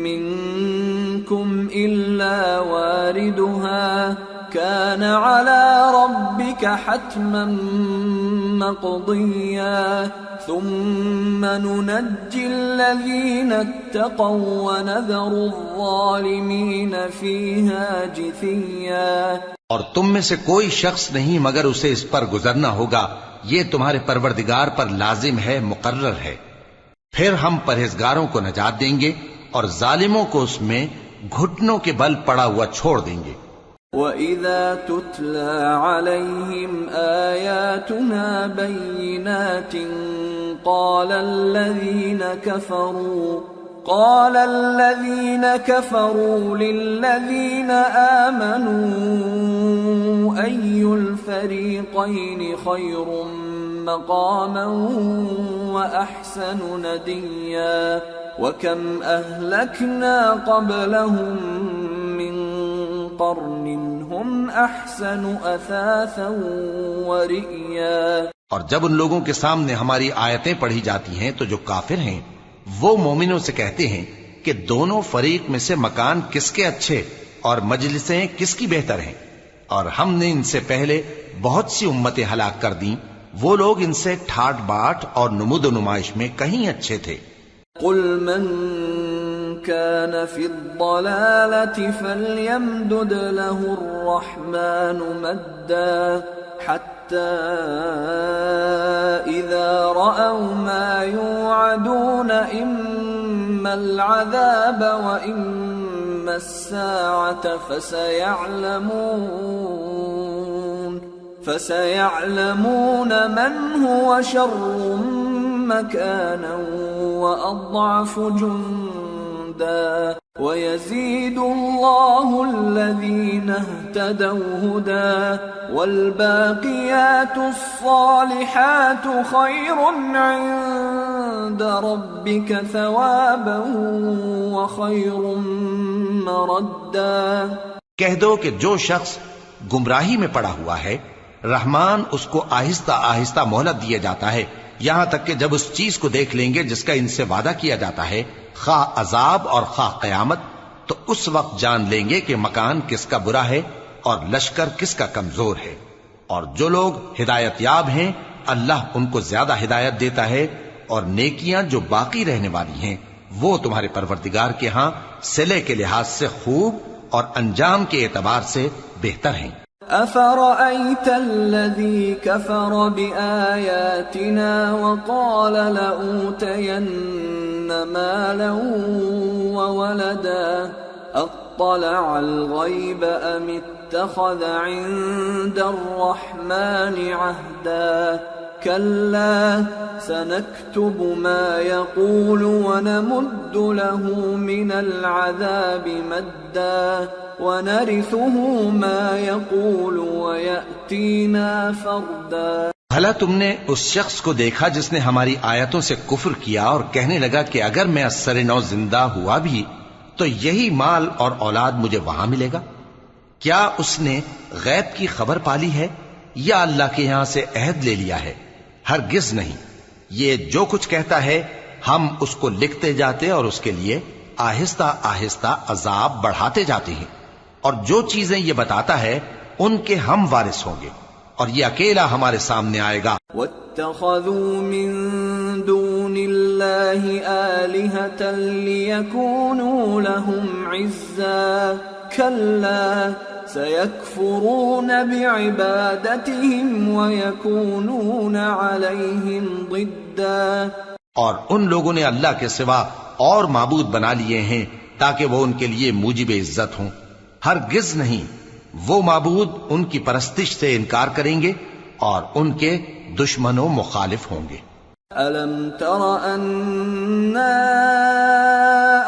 مِّنكُمْ إِلَّا وَارِدُهَا كَانَ عَلَى رَبِّكَ حَتْمًا مَّقْضِيًّا ثُمَّ نُنَجِّي الَّذِينَ اتَّقَوْا وَنَذَرُ الظَّالِمِينَ فِيهَا جِثِيًّا. اور تم میں سے کوئی شخص نہیں مگر اسے اس پر گزرنا ہوگا، یہ تمہارے پروردگار پر لازم ہے، مقرر ہے. پھر ہم پرہیزگاروں کو نجات دیں گے اور ظالموں کو اس میں گھٹنوں کے بل پڑا ہوا چھوڑ دیں گے. وَإِذَا تُتْلَى عَلَيْهِمْ آيَاتُنَا بَيِّنَاتٍ قَالَ الَّذِينَ كَفَرُوا لِلَّذِينَ آمَنُوا أَيُّ الْفَرِيقَيْنِ خَيْرٌ مَّقَامًا وَأَحْسَنُ نَدِيًّا وَكَمْ أَهْلَكْنَا قَبْلَهُم مِّن قَرْنٍ هُمْ أَحْسَنُ أَثَاثًا وَرِئْيًا. اور جب ان لوگوں کے سامنے ہماری آیتیں پڑھی جاتی ہیں تو جو کافر ہیں وہ مومنوں سے کہتے ہیں کہ دونوں فریق میں سے مکان کس کے اچھے اور مجلسیں کس کی بہتر ہیں، اور ہم نے ان سے پہلے بہت سی امتیں ہلاک کر دیں، وہ لوگ ان سے ٹھاٹ باٹ اور نمود و نمائش میں کہیں اچھے تھے. قُلْ مَنْ كَانَ فِي الضَّلَالَةِ فَلْيَمْدُدْ لَهُ الرَّحْمَنُ مَدًّا حَتَّى إِذَا رَأَوْا مَا يُوعَدُونَ إِمَّا الْعَذَابَ وَإِمَّا السَّاعَةَ فَسَيَعْلَمُونَ مَنْ هُوَ شَرٌّ مَكَانًا وَأَضْعَفُ جُنْدًا وَيَزِيدُ اللَّهُ الَّذِينَ اهْتَدَوْا هُدًى وَالْبَاقِيَاتُ الصَّالِحَاتُ خَيْرٌ عِندَ رَبِّكَ ثَوَابًا وَخَيْرٌ مَّرَدًّا. کہہ دو کہ جو شخص گمراہی میں پڑا ہوا ہے رحمان اس کو آہستہ آہستہ مہلت دیا جاتا ہے، یہاں تک کہ جب اس چیز کو دیکھ لیں گے جس کا ان سے وعدہ کیا جاتا ہے، خواہ عذاب اور خواہ قیامت، تو اس وقت جان لیں گے کہ مکان کس کا برا ہے اور لشکر کس کا کمزور ہے. اور جو لوگ ہدایت یاب ہیں اللہ ان کو زیادہ ہدایت دیتا ہے، اور نیکیاں جو باقی رہنے والی ہیں وہ تمہارے پروردگار کے ہاں صلے کے لحاظ سے خوب اور انجام کے اعتبار سے بہتر ہیں. أَفَرَأَيْتَ الَّذِي كَفَرَ بِآيَاتِنَا وَقَالَ لَأُوتَيَنَّ مَالًا وَوَلَدًا أَطَّلَعَ الْغَيْبَ أَمِ اتَّخَذَ عِندَ الرَّحْمَنِ عَهْدًا كَلَّا سَنَكْتُبُ مَا يَقُولُ وَنَمُدُّ لَهُ مِنَ الْعَذَابِ مَدًّا وَنَرِثُهُ مَا يَقُولُ وَيَأْتِينَا فَرْدًا. بھلا تم نے اس شخص کو دیکھا جس نے ہماری آیتوں سے کفر کیا اور کہنے لگا کہ اگر میں اثر نو زندہ ہوا بھی تو یہی مال اور اولاد مجھے وہاں ملے گا؟ کیا اس نے غیب کی خبر پالی ہے یا اللہ کے یہاں سے عہد لے لیا ہے؟ ہرگز نہیں، یہ جو کچھ کہتا ہے ہم اس کو لکھتے جاتے اور اس کے لیے آہستہ آہستہ عذاب بڑھاتے جاتے ہیں، اور جو چیزیں یہ بتاتا ہے ان کے ہم وارث ہوں گے، اور یہ اکیلا ہمارے سامنے آئے گا۔ واتخذوا من دون الله آلهة ليكونوا لهم عزا كلا سيكفرون بعبادتهم ويكونون عليهم ضدا۔ اور ان لوگوں نے اللہ کے سوا اور معبود بنا لیے ہیں تاکہ وہ ان کے لیے موجب عزت ہوں، ہرگز نہیں، وہ معبود ان کی پرستش سے انکار کریں گے اور ان کے دشمن و مخالف ہوں گے۔ أَلَمْ تَرَ أَنَّا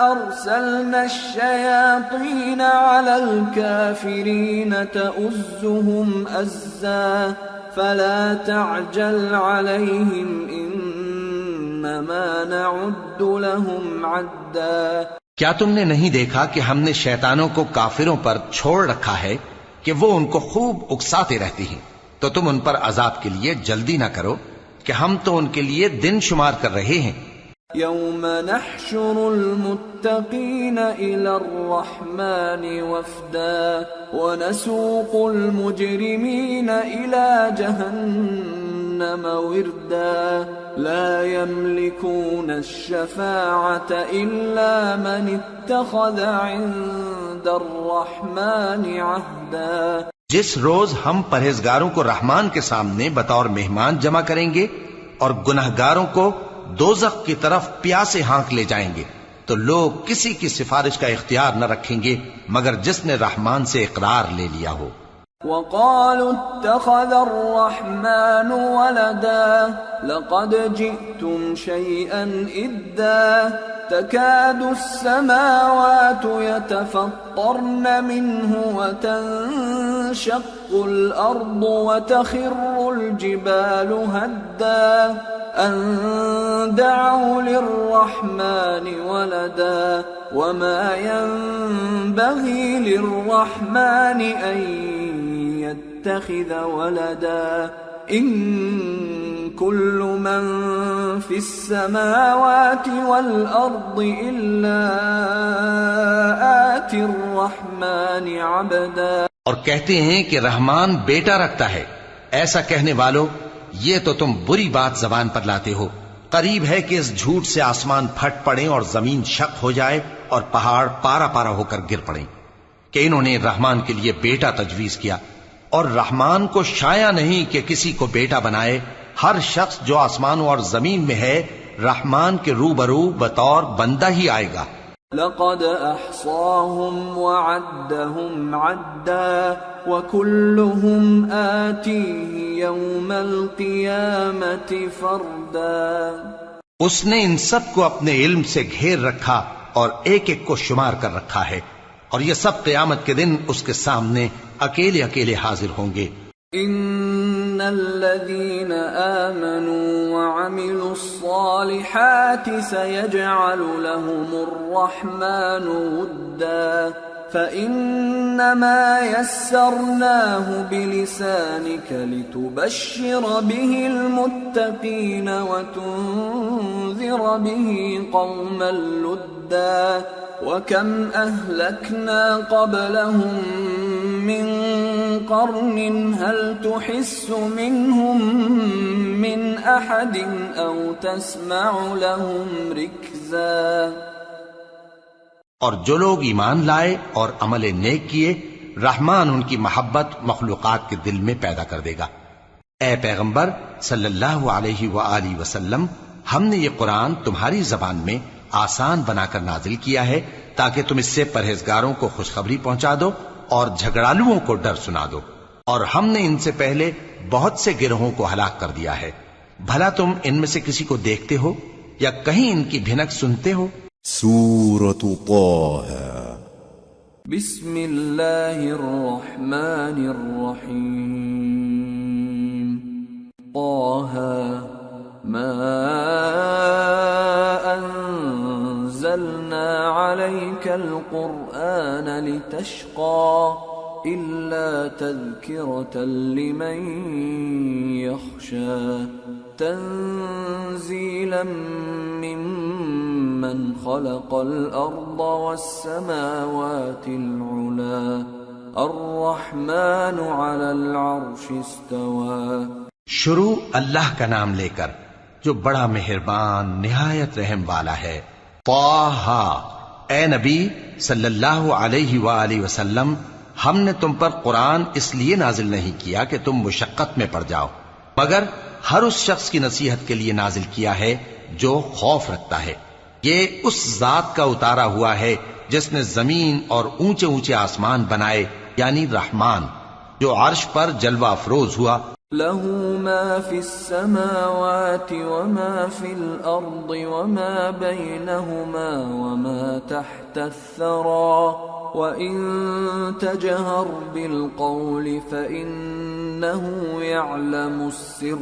أَرْسَلْنَا الشَّيَاطِينَ عَلَى الْكَافِرِينَ تَؤُزُّهُمْ أَزًّا فَلَا تَعْجَلْ عَلَيْهِمْ إِنَّمَا نَعُدُّ لَهُمْ عَدًّا۔ کیا تم نے نہیں دیکھا کہ ہم نے شیطانوں کو کافروں پر چھوڑ رکھا ہے کہ وہ ان کو خوب اکساتے رہتی ہیں، تو تم ان پر عذاب کے لیے جلدی نہ کرو کہ ہم تو ان کے لیے دن شمار کر رہے ہیں۔ يوم نحشر المتقين إلى الرحمن وفدا ونسوق المجرمين إلى جهنم وردا لا يملكون الشفاعة إلا من اتخذ عند الرحمن عهدا۔ جس روز ہم پرہیزگاروں کو رحمان کے سامنے بطور مہمان جمع کریں گے اور گنہگاروں کو دوزخ کی طرف پیاسے ہانک لے جائیں گے، تو لوگ کسی کی سفارش کا اختیار نہ رکھیں گے مگر جس نے رحمان سے اقرار لے لیا ہو۔ وقالوا اتخذ الرحمن ولدا لقد جئتم شيئا إدا تكاد السماوات يتفطرن منه وتنشق الأرض وتخر الجبال هدا أن دعوا للرحمن ولدا وما ينبغي للرحمن أن يتخذ ولدا إن كل من في السماوات والأرض إلا آتي الرحمن عبدا۔ اور کہتے ہیں کہ رحمان بیٹا رکھتا ہے، ایسا کہنے والوں یہ تو تم بری بات زبان پر لاتے ہو۔ قریب ہے کہ اس جھوٹ سے آسمان پھٹ پڑے اور زمین شق ہو جائے اور پہاڑ پارا پارا ہو کر گر پڑیں کہ انہوں نے رحمان کے لیے بیٹا تجویز کیا، اور رحمان کو شایع نہیں کہ کسی کو بیٹا بنائے۔ ہر شخص جو آسمانوں اور زمین میں ہے رحمان کے روبرو بطور بندہ ہی آئے گا۔ لقد احصاهم وعدهم عدا وكلهم آتيه يوم القيامة فردا۔ اس نے ان سب کو اپنے علم سے گھیر رکھا اور ایک ایک کو شمار کر رکھا ہے، اور یہ سب قیامت کے دن اس کے سامنے اکیلے اکیلے حاضر ہوں گے۔ ان الذين آمنوا وعملوا الصالحات سيجعل لهم الرحمن ودا فإنما يسرناه بلسانك لتبشر به المتقين وتنذر به قوما لدا وكم أهلكنا قبلهم من قرن هل تحس منهم من أحد أو تسمع لهم ركزا۔ اور جو لوگ ایمان لائے اور عمل نیک کیے رحمان ان کی محبت مخلوقات کے دل میں پیدا کر دے گا۔ اے پیغمبر صلی اللہ علیہ وآلہ وسلم، ہم نے یہ قرآن تمہاری زبان میں آسان بنا کر نازل کیا ہے تاکہ تم اس سے پرہیزگاروں کو خوشخبری پہنچا دو اور جھگڑالوؤں کو ڈر سنا دو، اور ہم نے ان سے پہلے بہت سے گروہوں کو ہلاک کر دیا ہے۔ بھلا تم ان میں سے کسی کو دیکھتے ہو یا کہیں ان کی بھنک سنتے ہو؟ سورة طه بسم اللہ الرحمن الرحیم طه القرآن لتشقى إلا تذكرة لمن يخشى تنزيلا ممن خلق الأرض والسماوات العلى الرحمن على العرش استوى۔ شروع اللہ کا نام لے کر جو بڑا مہربان نہایت رحم والا ہے۔ طٰہٰ، اے نبی صلی اللہ علیہ وآلہ وسلم، ہم نے تم پر قرآن اس لیے نازل نہیں کیا کہ تم مشقت میں پڑ جاؤ، مگر ہر اس شخص کی نصیحت کے لیے نازل کیا ہے جو خوف رکھتا ہے۔ یہ اس ذات کا اتارا ہوا ہے جس نے زمین اور اونچے اونچے آسمان بنائے، یعنی رحمان، جو عرش پر جلوہ افروز ہوا۔ له ما في السماوات وما في الأرض وما بينهما وما تحت الثرى وإن تجهر بالقول فإنه يعلم السر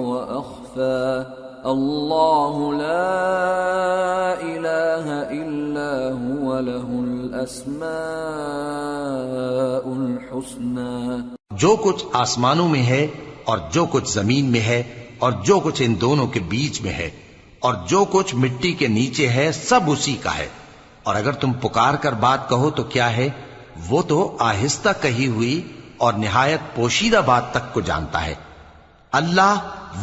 وأخفى الله لا إله إلا هو له الأسماء الحسنى۔ جو کچھ آسمانوں میں ہے اور جو کچھ زمین میں ہے اور جو کچھ ان دونوں کے بیچ میں ہے اور جو کچھ مٹی کے نیچے ہے، سب اسی کا ہے۔ اور اگر تم پکار کر بات کہو تو کیا ہے، وہ تو آہستہ کہی ہوئی اور نہایت پوشیدہ بات تک کو جانتا ہے۔ اللہ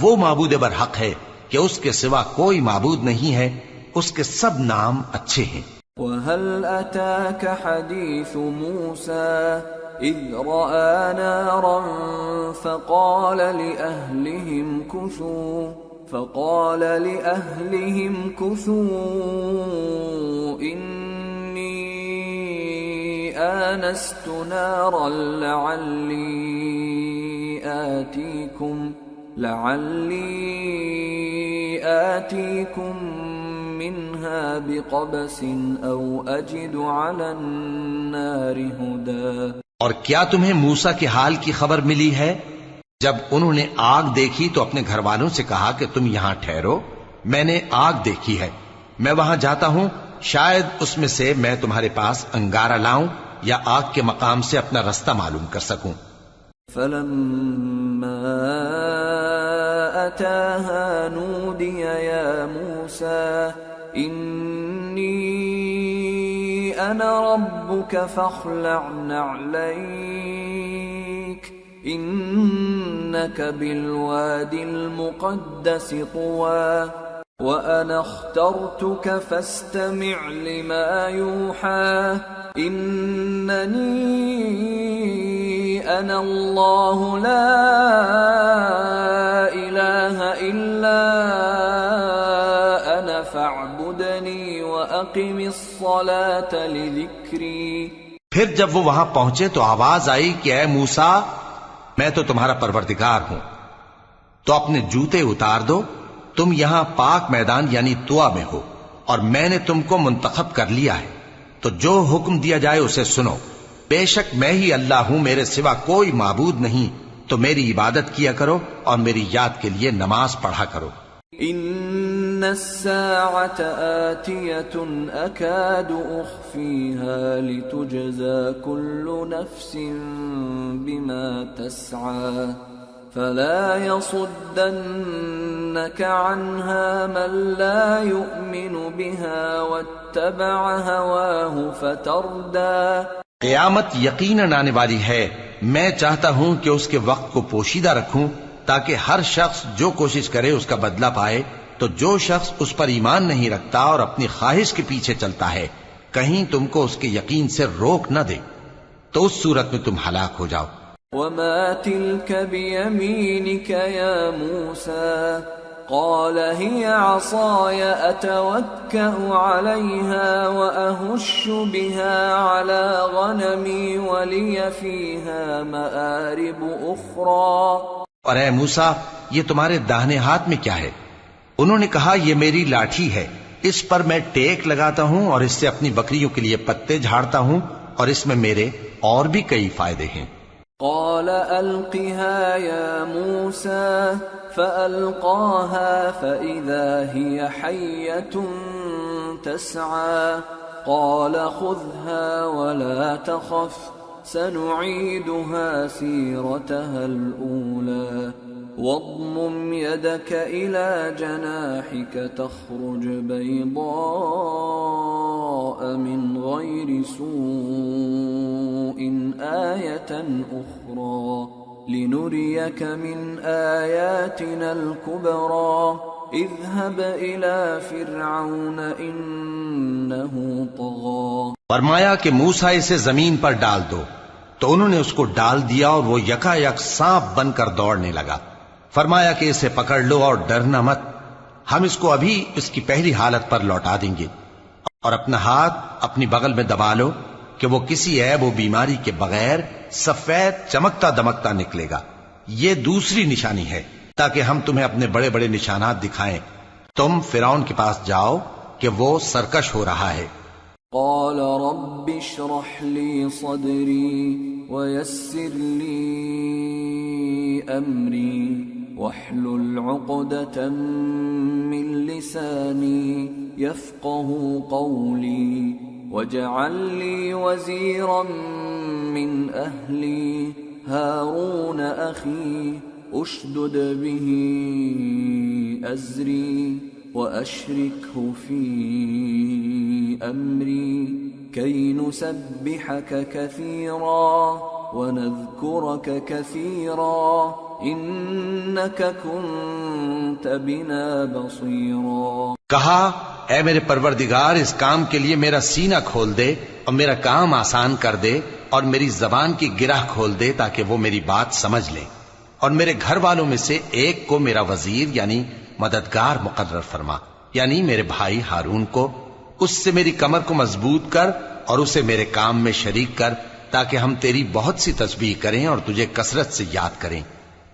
وہ معبود برحق ہے کہ اس کے سوا کوئی معبود نہیں ہے، اس کے سب نام اچھے ہیں۔ وَهَلْ أَتَاكَ حَدِيثُ مُوسَى إِذْ رَأَىٰ نَارًا فَقَالَ لِأَهْلِهِمْ كُثُوا إِنِّي آنَسْتُ نَارًا لعلي آتيكم منها بقبس أو أجد على النار هدى۔ اور کیا تمہیں موسیٰ کے حال کی خبر ملی ہے؟ جب انہوں نے آگ دیکھی تو اپنے گھر والوں سے کہا کہ تم یہاں ٹھہرو، میں نے آگ دیکھی ہے، میں وہاں جاتا ہوں، شاید اس میں سے میں تمہارے پاس انگارہ لاؤں یا آگ کے مقام سے اپنا رستہ معلوم کر سکوں۔ فلما أتاها نودي يا موسى إني أنا ربك فاخلع نعليك إنك بالواد المقدس طوى وأنا اخترتك فاستمع لما يوحى إنني أنا الله لا إله إلا أنا فاعبدني وأقم الصلاة لذكري۔ پھر جب وہ وہاں پہنچے تو آواز آئی کہ اے موسیٰ، میں تو تمہارا پروردگار ہوں، تو اپنے جوتے اتار دو، تم یہاں پاک میدان یعنی طوا میں ہو اور میں نے تم کو منتخب کر لیا ہے، تو جو حکم دیا جائے اسے سنو، بے شک میں ہی اللہ ہوں، میرے سوا کوئی معبود نہیں، تو میری عبادت کیا کرو اور میری یاد کے لیے نماز پڑھا کرو۔ ان الساعة آتية أكاد أخفيها لتجزى كل نفس بما تسعى فلا يصدنك عنها من لا يؤمن بها واتبع هواه فتردى۔ قیامت یقیناً آنے والی ہے، میں چاہتا ہوں کہ اس کے وقت کو پوشیدہ رکھوں تاکہ ہر شخص جو کوشش کرے اس کا بدلہ پائے، تو جو شخص اس پر ایمان نہیں رکھتا اور اپنی خواہش کے پیچھے چلتا ہے کہیں تم کو اس کے یقین سے روک نہ دے تو اس صورت میں تم ہلاک ہو جاؤ۔ وما تلك بيمينك يا موسى قال هي عصاي أتوكأ عليها وأهش بها على غنمي ولي فيها مآرب أخرى۔ اور اے موسیٰ، یہ تمہارے داہنے ہاتھ میں کیا ہے؟ انہوں نے کہا یہ میری لاٹھی ہے، اس پر میں ٹیک لگاتا ہوں اور اس سے اپنی بکریوں کے لیے پتے جھاڑتا ہوں اور اس میں میرے اور بھی کئی فائدے ہیں۔ قال ألقها يا موسى فألقاها فإذا هي حية تسعى قال خذها ولا تخف سنعيدها سيرتها الأولى واضمم يدك إلى جناحك تخرج بيضاء من غير سوء آية أخرى لنريك من آياتنا الكبرى اذهب إلى فرعون إنه طغى. فرمایا کہ موسیٰ اسے زمین پر ڈال دو، تو انہوں نے اس کو ڈال دیا اور وہ یکا یک سانپ بن کر دوڑنے لگا. فرمایا کہ اسے پکڑ لو اور ڈرنا مت، ہم اس کو ابھی اس کی پہلی حالت پر لوٹا دیں گے، اور اپنا ہاتھ اپنی بغل میں دبا لو کہ وہ کسی عیب و بیماری کے بغیر سفید چمکتا دمکتا نکلے گا. یہ دوسری نشانی ہے تاکہ ہم تمہیں اپنے بڑے بڑے نشانات دکھائیں. تم فرعون کے پاس جاؤ کہ وہ سرکش ہو رہا ہے. قال رب اشرح لي صدري ويسر لي أمري واحلل عقدة من لساني يفقه قولي واجعل لي وزيرا من أهلي هارون أخي اشدد به أزري وأشركه في أمري كي نسبحك كثيرا ونذكرك كثيرا إنك كنت بنا بصيرا. کہا اے میرے پروردگار اس کام کے لیے میرا سینہ کھول دے اور میرا کام آسان کر دے اور میری زبان کی گرہ کھول دے تاکہ وہ میری بات سمجھ لے، اور میرے گھر والوں میں سے ایک کو میرا وزیر یعنی مددگار مقرر فرما، یعنی میرے بھائی ہارون کو. اس سے میری کمر کو مضبوط کر اور اسے میرے کام میں شریک کر تاکہ ہم تیری بہت سی تسبیح کریں اور تجھے کثرت سے یاد کریں.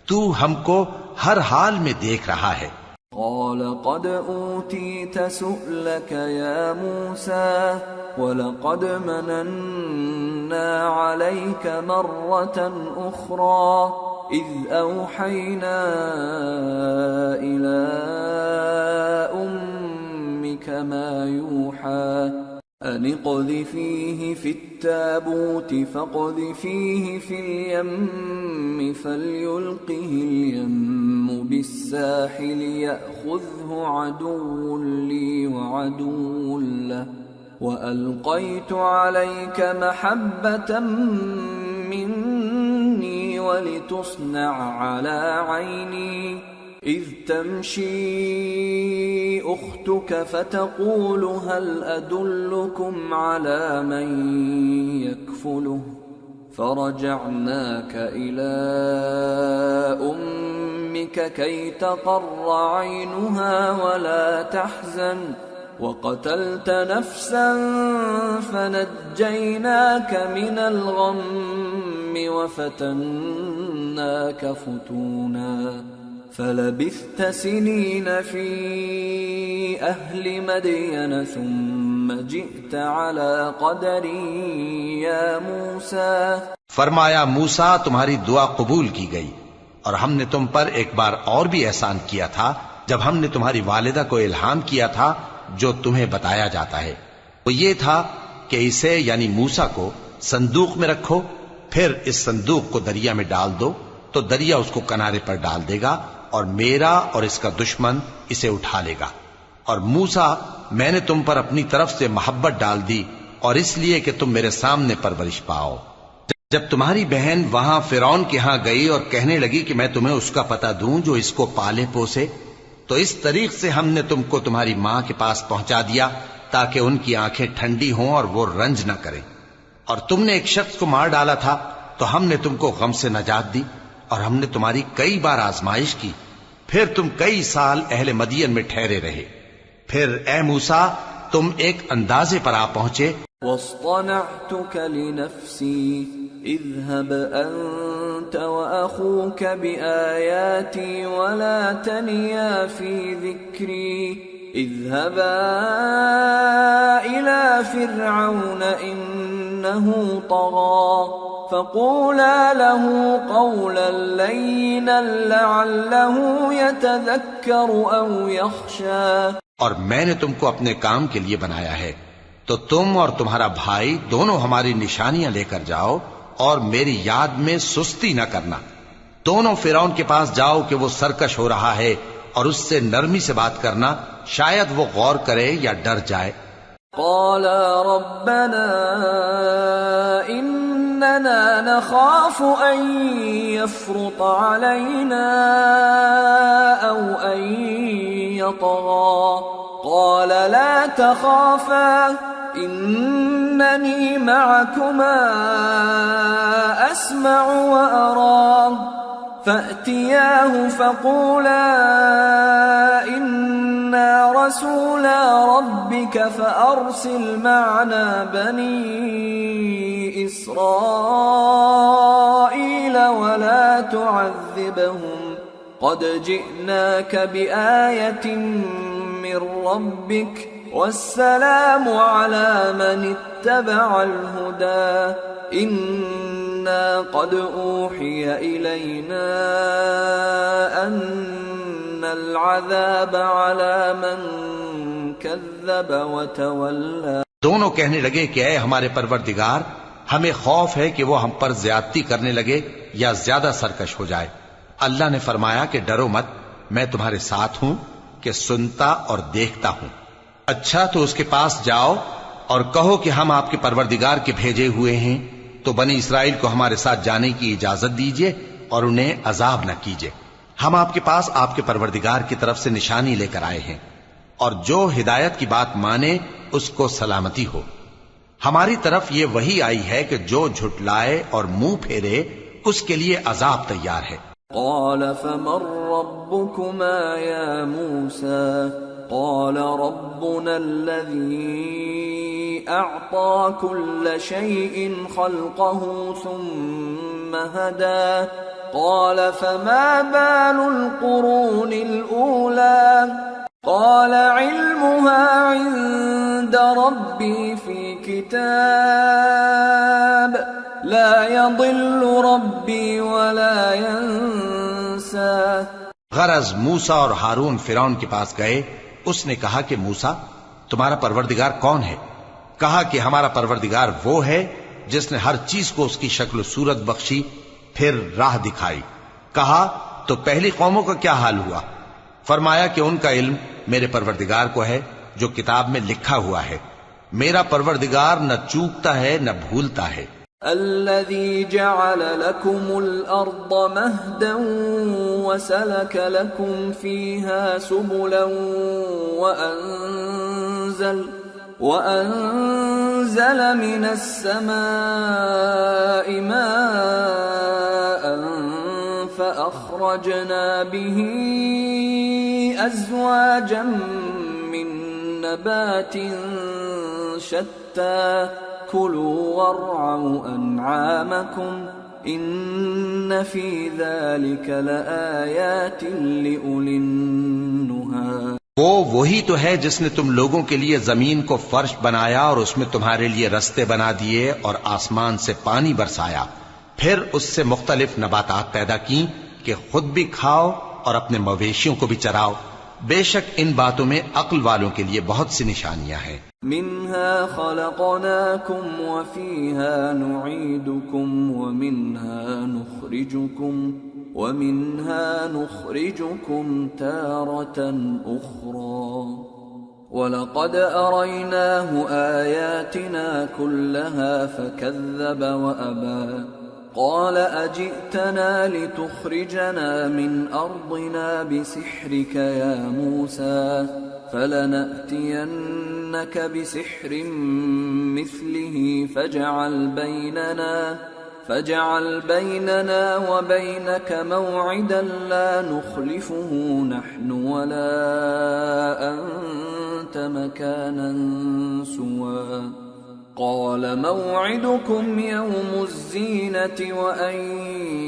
تو ہم کو ہر حال میں دیکھ رہا ہے. قال قد أوتيت سؤلك يا موسى ولقد مننا عليك مرة أخرى إذ أوحينا إلى أمك ما يوحى أن اقذفيه في التابوت فاقذفيه في اليم فليلقه اليم بالساحل يأخذه عدو لي وعدو له وألقيت عليك محبة مني ولتصنع على عيني إذ تمشي أختك فتقول هل أدلكم على من يكفله فرجعناك إلى أمك كي تقر عينها ولا تحزن وقتلت نفسا فنجيناك من الغم وفتناك فتونا فلبثت سنين في أهل مدين ثم جئت على قدر يا موسى. فرمایا موسیٰ تمہاری دعا قبول کی گئی، اور ہم نے تم پر ایک بار اور بھی احسان کیا تھا جب ہم نے تمہاری والدہ کو الہام کیا تھا جو تمہیں بتایا جاتا ہے. وہ یہ تھا کہ اسے یعنی موسیٰ کو صندوق میں رکھو، پھر اس صندوق کو دریا میں ڈال دو تو دریا اس کو کنارے پر ڈال دے گا اور میرا اور اس کا دشمن اسے اٹھا لے گا. اور موسیٰ میں نے تم پر اپنی طرف سے محبت ڈال دی اور اس لیے کہ تم میرے سامنے پرورش پاؤ. جب تمہاری بہن وہاں فرعون کے ہاں گئی اور کہنے لگی کہ میں تمہیں اس کا پتہ دوں جو اس کو پالے پوسے، تو اس طریق سے ہم نے تم کو تمہاری ماں کے پاس پہنچا دیا تاکہ ان کی آنکھیں ٹھنڈی ہوں اور وہ رنج نہ کریں. اور تم نے ایک شخص کو مار ڈالا تھا تو ہم نے تم کو غم سے نجات دی، اور ہم نے تمہاری کئی بار آزمائش کی، پھر تم کئی سال اہل مدین میں ٹھہرے رہے. پھر اے موسیٰ تم ایک اندازے پر آ پہنچے. واصطنعتك لنفسي اذهب أنت وأخوك بآياتي ولا تنيا في ذكري اذهبا إلى فرعون إنه طغى فقولا له قولا لينا لعله يتذكر أو يخشى. اور میں نے تم کو اپنے کام کے لیے بنایا ہے، تو تم اور تمہارا بھائی دونوں ہماری نشانیاں لے کر جاؤ اور میری یاد میں سستی نہ کرنا. دونوں فرعون کے پاس جاؤ کہ وہ سرکش ہو رہا ہے اور اس سے نرمی سے بات کرنا، شاید وہ غور کرے یا ڈر جائے. قالا ربنا اننا نخاف ان يفرط علينا او ان يطغى قال لا تخافا انني معكما اسمع وارى فأتياه فقولا إنا رسولا ربك فأرسل معنا بني إسرائيل ولا تعذبهم قد جئناك بآية من ربك والسلام على من اتبع الهدى إنا قد أوحي إلينا أن العذاب على من كذب وتولى. دونوں کہنے لگے کہ اے ہمارے پروردگار، ہمیں خوف ہے کہ وہ ہم پر زیادتی کرنے لگے یا زیادہ سرکش ہو جائے. اللہ نے فرمایا کہ ڈرو مت، میں تمہارے ساتھ ہوں کہ سنتا اور دیکھتا ہوں. اچھا تو اس کے پاس جاؤ اور کہو کہ ہم آپ کے پروردگار کے بھیجے ہوئے ہیں، تو بنی اسرائیل کو ہمارے ساتھ جانے کی اجازت دیجیے اور انہیں عذاب نہ کیجیے. ہم آپ کے پاس آپ کے پروردگار کی طرف سے نشانی لے کر آئے ہیں، اور جو ہدایت کی بات مانے اس کو سلامتی ہو. ہماری طرف یہ وحی آئی ہے کہ جو جھٹلائے اور منہ پھیرے اس کے لیے عذاب تیار ہے. قال فمن ربكما يا موسى قال ربنا الذي أعطى كل شيء خلقه ثم هدى قال فما بال القرون الأولى قال علمها عند ربي في كتاب لا يضل ربي ولا ينسى. غرض موسیٰ اور ہارون فرعون کے پاس گئے. اس نے کہا کہ موسیٰ تمہارا پروردگار کون ہے؟ کہا کہ ہمارا پروردگار وہ ہے جس نے ہر چیز کو اس کی شکل و صورت بخشی پھر راہ دکھائی. کہا تو پہلی قوموں کا کیا حال ہوا؟ فرمایا کہ ان کا علم میرے پروردگار کو ہے جو کتاب میں لکھا ہوا ہے. میرا پروردگار نہ چوکتا ہے نہ بھولتا ہے. الذي جعل لكم الأرض مهدا وسلك لكم فيها سبلا وأنزل من السماء ماء فأخرجنا به أزواجا من نبات شتى كلوا وارعوا أنعامكم إن في ذلك لآيات لأولي النهى. وہ وہی تو ہے جس نے تم لوگوں کے لیے زمین کو فرش بنایا اور اس میں تمہارے لیے رستے بنا دیے اور آسمان سے پانی برسایا، پھر اس سے مختلف نباتات پیدا کی کہ خود بھی کھاؤ اور اپنے مویشیوں کو بھی چراؤ. بے شک ان باتوں میں عقل والوں کے لیے بہت سی نشانیاں ہیں. منها خلقناكم وفيها نعيدكم ومنها نخرجكم تارة أخرى ولقد أريناه آياتنا كلها فكذب وأبى قال أجئتنا لتخرجنا من أرضنا بسحرك يا موسى فلنأتينك بسحر مثله فاجعل بيننا وبينك موعدا لا نخلفه نحن ولا أنت مكانا سوى قال موعدكم يوم الزينة وأن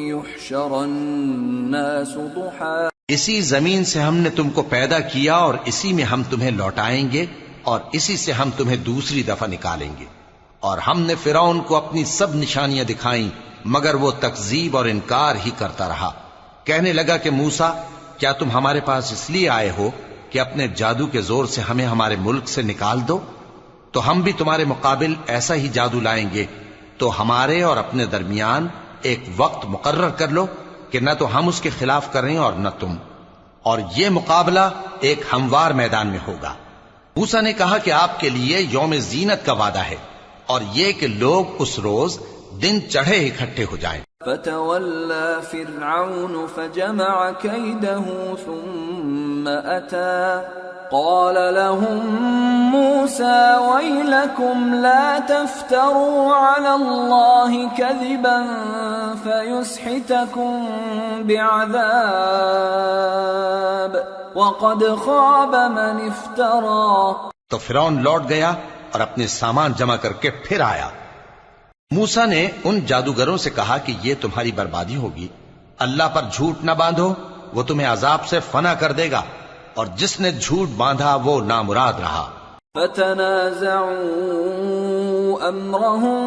يحشر الناس ضحى. اسی زمین سے ہم نے تم کو پیدا کیا اور اسی میں ہم تمہیں لوٹائیں گے اور اسی سے ہم تمہیں دوسری دفعہ نکالیں گے. اور ہم نے فرعون کو اپنی سب نشانیاں دکھائیں مگر وہ تکذیب اور انکار ہی کرتا رہا. کہنے لگا کہ موسیٰ کیا تم ہمارے پاس اس لیے آئے ہو کہ اپنے جادو کے زور سے ہمیں ہمارے ملک سے نکال دو؟ تو ہم بھی تمہارے مقابل ایسا ہی جادو لائیں گے، تو ہمارے اور اپنے درمیان ایک وقت مقرر کر لو کہ نہ تو ہم اس کے خلاف کریں اور نہ تم، اور یہ مقابلہ ایک ہموار میدان میں ہوگا۔ موسیٰ نے کہا کہ آپ کے لیے یوم زینت کا وعدہ ہے، اور یہ کہ لوگ اس روز دن چڑھے اکٹھے ہو جائیں۔ فتولى فرعون فجمع كيده ثم أتى قال لهم موسى ويلكم لا تفتروا على الله كذبا فيسحتكم بعذاب وقد خاب من افترى۔ تو فرعون لوٹ گیا اور اپنے سامان جمع کر کے پھر آیا۔ موسیٰ نے ان جادوگروں سے کہا کہ یہ تمہاری بربادی ہوگی، اللہ پر جھوٹ نہ باندھو، وہ تمہیں عذاب سے فنا کر دے گا، اور جس نے جھوٹ باندھا وہ نامراد رہا۔ فتنازعوا امرهم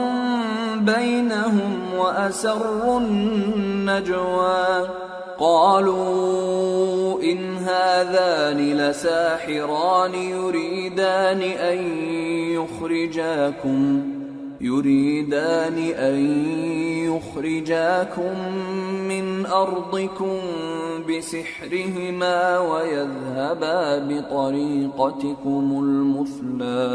بينهم واسروا النجوى قالوا ان هذان لساحران يريدان أن يخرجاكم من أرضكم بسحرهما ويذهبا بطريقتكم المثلى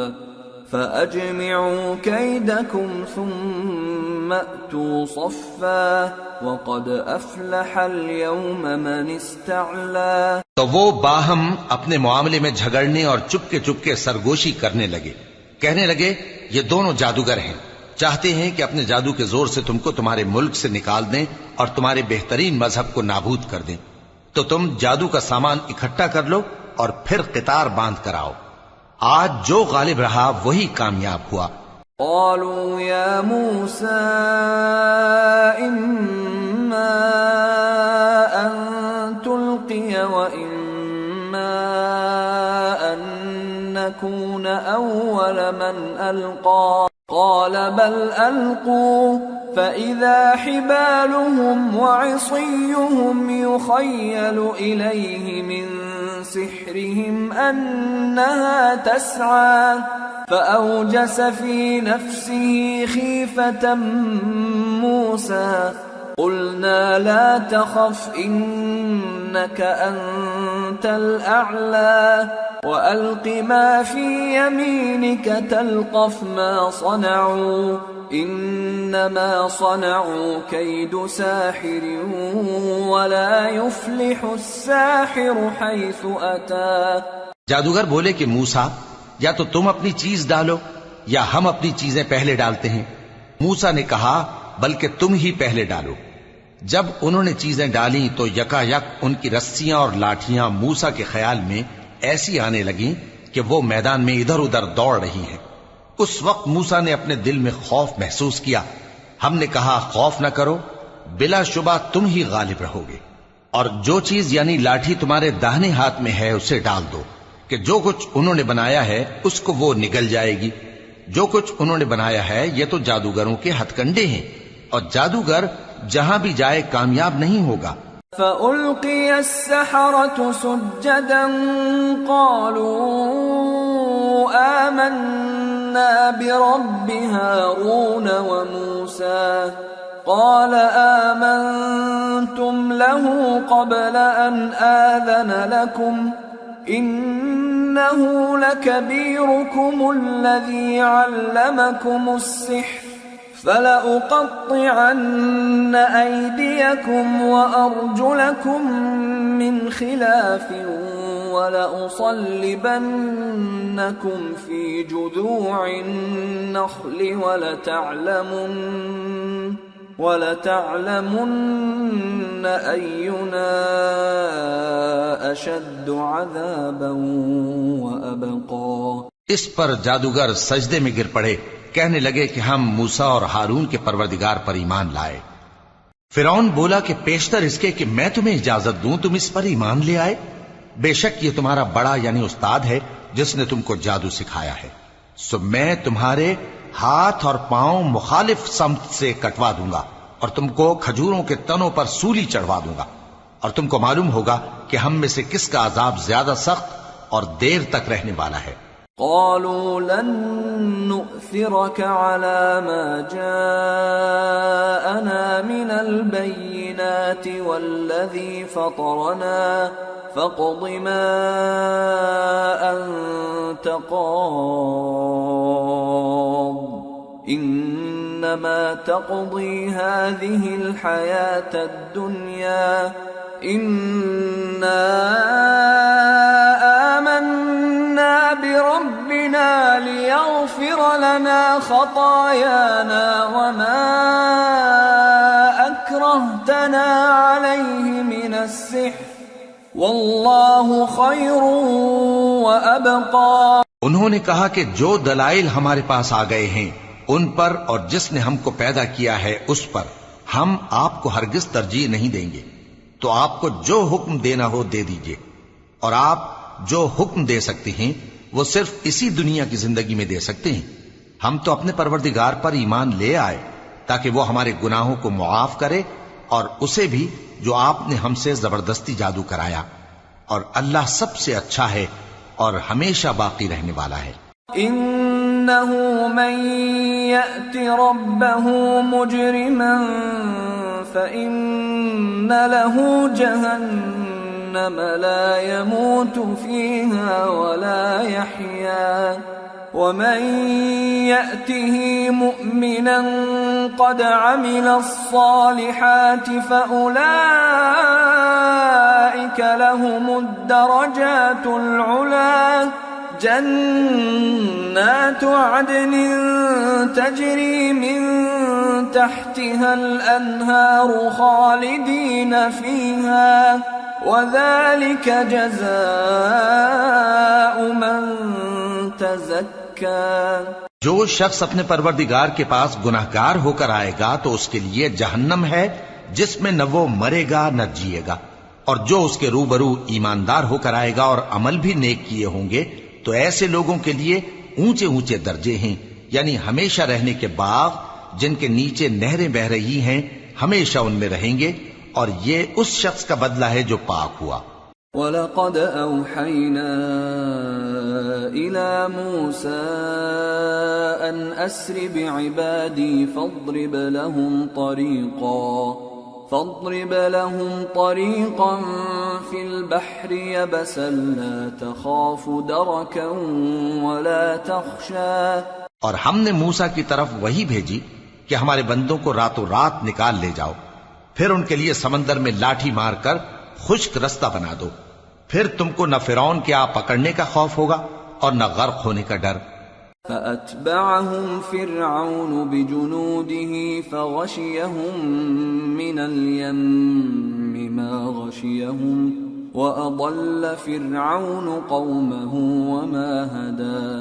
فأجمعوا كيدكم ثم أتوا صفا وقد أفلح اليوم من استعلى۔ تو وہ باہم اپنے معاملے میں جھگڑنے اور چپکے سرگوشی کرنے لگے، کہنے لگے یہ دونوں جادوگر ہیں، چاہتے ہیں کہ اپنے جادو کے زور سے تم کو تمہارے ملک سے نکال دیں اور تمہارے بہترین مذہب کو نابود کر دیں، تو تم جادو کا سامان اکٹھا کر لو اور پھر قطار باندھ کر آؤ۔ آج جو غالب رہا وہی کامیاب ہوا۔ قالوا يا موسى إما أن تلقي وإما أن نكون أول من ألقى قال بل ألقوا فإذا حبالهم وعصيهم يخيل إليه من سحرهم أنها تسعى فأوجس في نفسه خيفة موسى قلنا لا تخف إنك أنت الأعلى وألق ما في يمينك تلقف ما صنعوا إنما صنعوا كيد ساحر ولا يفلح الساحر حيث أتى۔ جادوگر بولے کہ موسیٰ یا تو تم اپنی چیز ڈالو یا ہم اپنی چیزیں پہلے ڈالتے ہیں۔ موسیٰ نے کہا بلکہ تم ہی پہلے ڈالو۔ جب انہوں نے چیزیں ڈالیں تو یکا یک ان کی رسیاں اور لاٹھیاں موسیٰ کے خیال میں ایسی آنے لگیں کہ وہ میدان میں ادھر ادھر دوڑ رہی ہیں۔ اس وقت موسیٰ نے اپنے دل میں خوف محسوس کیا۔ ہم نے کہا خوف نہ کرو، بلا شبہ تم ہی غالب رہو گے، اور جو چیز یعنی لاٹھی تمہارے داہنے ہاتھ میں ہے اسے ڈال دو کہ جو کچھ انہوں نے بنایا ہے اس کو وہ نگل جائے گی۔ جو کچھ انہوں نے بنایا ہے یہ تو جادوگروں کے ہتھ کنڈے ہیں، اور جادوگر جہاں بھی جائے کامیاب نہیں ہوگا۔ فألقي السحرة سجدا قالوا آمنا برب هارون وموسى قال آمنتم له قبل أن آذن لكم إنه لكبيركم الذي علمكم السحر فلأقطعن أيديكم وأرجلكم من خلاف ولأصلبنكم في جذوع النخل ولتعلمن أينا أشد عذابا وأبقى۔ اس پر جادوگر سجدے میں گر پڑے، کہنے لگے کہ ہم موسیٰ اور ہارون کے پروردگار پر ایمان لائے۔ فرعون بولا کہ پیشتر اس کے کہ میں تمہیں اجازت دوں تم اس پر ایمان لے آئے، بے شک یہ تمہارا بڑا یعنی استاد ہے جس نے تم کو جادو سکھایا ہے، سو میں تمہارے ہاتھ اور پاؤں مخالف سمت سے کٹوا دوں گا اور تم کو کھجوروں کے تنوں پر سولی چڑھوا دوں گا، اور تم کو معلوم ہوگا کہ ہم میں سے کس کا عذاب زیادہ سخت اور دیر تک رہنے والا ہے۔ قالوا لن نؤثرك على ما جاءنا من البينات والذي فطرنا فاقض ما أنت قاض إنما تقضي هذه الحياة الدنيا إنا آمنا بربنا ليغفر لنا خطايانا وما أكرهتنا عليه من السحر واللہ خیر وابقى۔ انہوں نے کہا کہ جو دلائل ہمارے پاس آ گئے ہیں ان پر اور جس نے ہم کو پیدا کیا ہے اس پر ہم آپ کو ہرگز ترجیح نہیں دیں گے، تو آپ کو جو حکم دینا ہو دے دیجئے، اور آپ جو حکم دے سکتے ہیں وہ صرف اسی دنیا کی زندگی میں دے سکتے ہیں۔ ہم تو اپنے پروردگار پر ایمان لے آئے تاکہ وہ ہمارے گناہوں کو معاف کرے اور اسے بھی جو آپ نے ہم سے زبردستی جادو کرایا، اور اللہ سب سے اچھا ہے اور ہمیشہ باقی رہنے والا ہے۔ انه من يأت ربه مجرما فإن له جهنم لا يموت فيها ولا يحيا ومن يأته مؤمنا قد عمل الصالحات فأولئك لهم الدرجات العلى جنات عدن تجري من تحتها الأنهار خالدين فيها وذلك جزاء من تزكى۔ جو شخص اپنے پروردگار کے پاس گناہگار ہو کر آئے گا تو اس کے لیے جہنم ہے جس میں نہ وہ مرے گا نہ جیے گا، اور جو اس کے روبرو ایماندار ہو کر آئے گا اور عمل بھی نیک کیے ہوں گے تو ایسے لوگوں کے لیے اونچے اونچے درجے ہیں، یعنی ہمیشہ رہنے کے باغ جن کے نیچے نہریں بہ رہی ہیں، ہمیشہ ان میں رہیں گے، اور یہ اس شخص کا بدلہ ہے جو پاک ہوا۔ وَلَقَدْ أَوْحَيْنَا إِلَى مُوسَىٰ أَنْ أَسْرِ بِعِبَادِي فَاضْرِبْ لَهُمْ طَرِيقًا فِي الْبَحْرِ يَبَسًا لَا تَخَافُ دَرَكًا وَلَا تَخْشَىٰ۔ اور ہم نے موسیٰ کی طرف وہی بھیجی کہ ہمارے بندوں کو راتوں رات نکال لے جاؤ، پھر ان کے لیے سمندر میں لاٹھی مار کر خشک رستہ بنا دو، پھر تم کو نہ فرعون کے آ پکڑنے کا خوف ہوگا اور نہ غرق ہونے کا ڈر۔ فَأَتْبَعَهُمْ فِرْعَوْنُ بِجُنُودِهِ فَغَشِيَهُمْ مِنَ الْيَمِّ مَا غَشِيَهُمْ وَأَضَلَّ فِرْعَوْنُ قَوْمَهُ وَمَا هَدَىٰ۔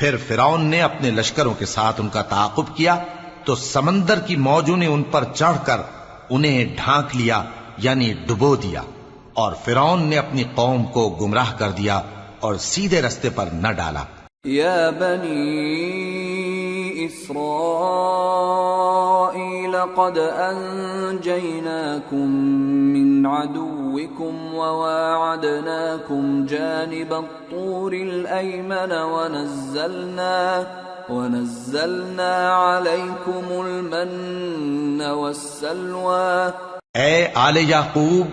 پھر فرعون نے اپنے لشکروں کے ساتھ ان کا تعاقب کیا تو سمندر کی موجوں نے ان پر چڑھ کر انہیں ڈھانک لیا، یعنی ڈبو دیا، اور فرعون نے اپنی قوم کو گمراہ کر دیا اور سیدھے رستے پر نہ ڈالا۔ یا بنی اسرائیل قد انجیناکم من عدوکم وواعدناکم جانب الطور الایمن ونزلنا علیکم المن والسلوى۔ اے آل یعقوب،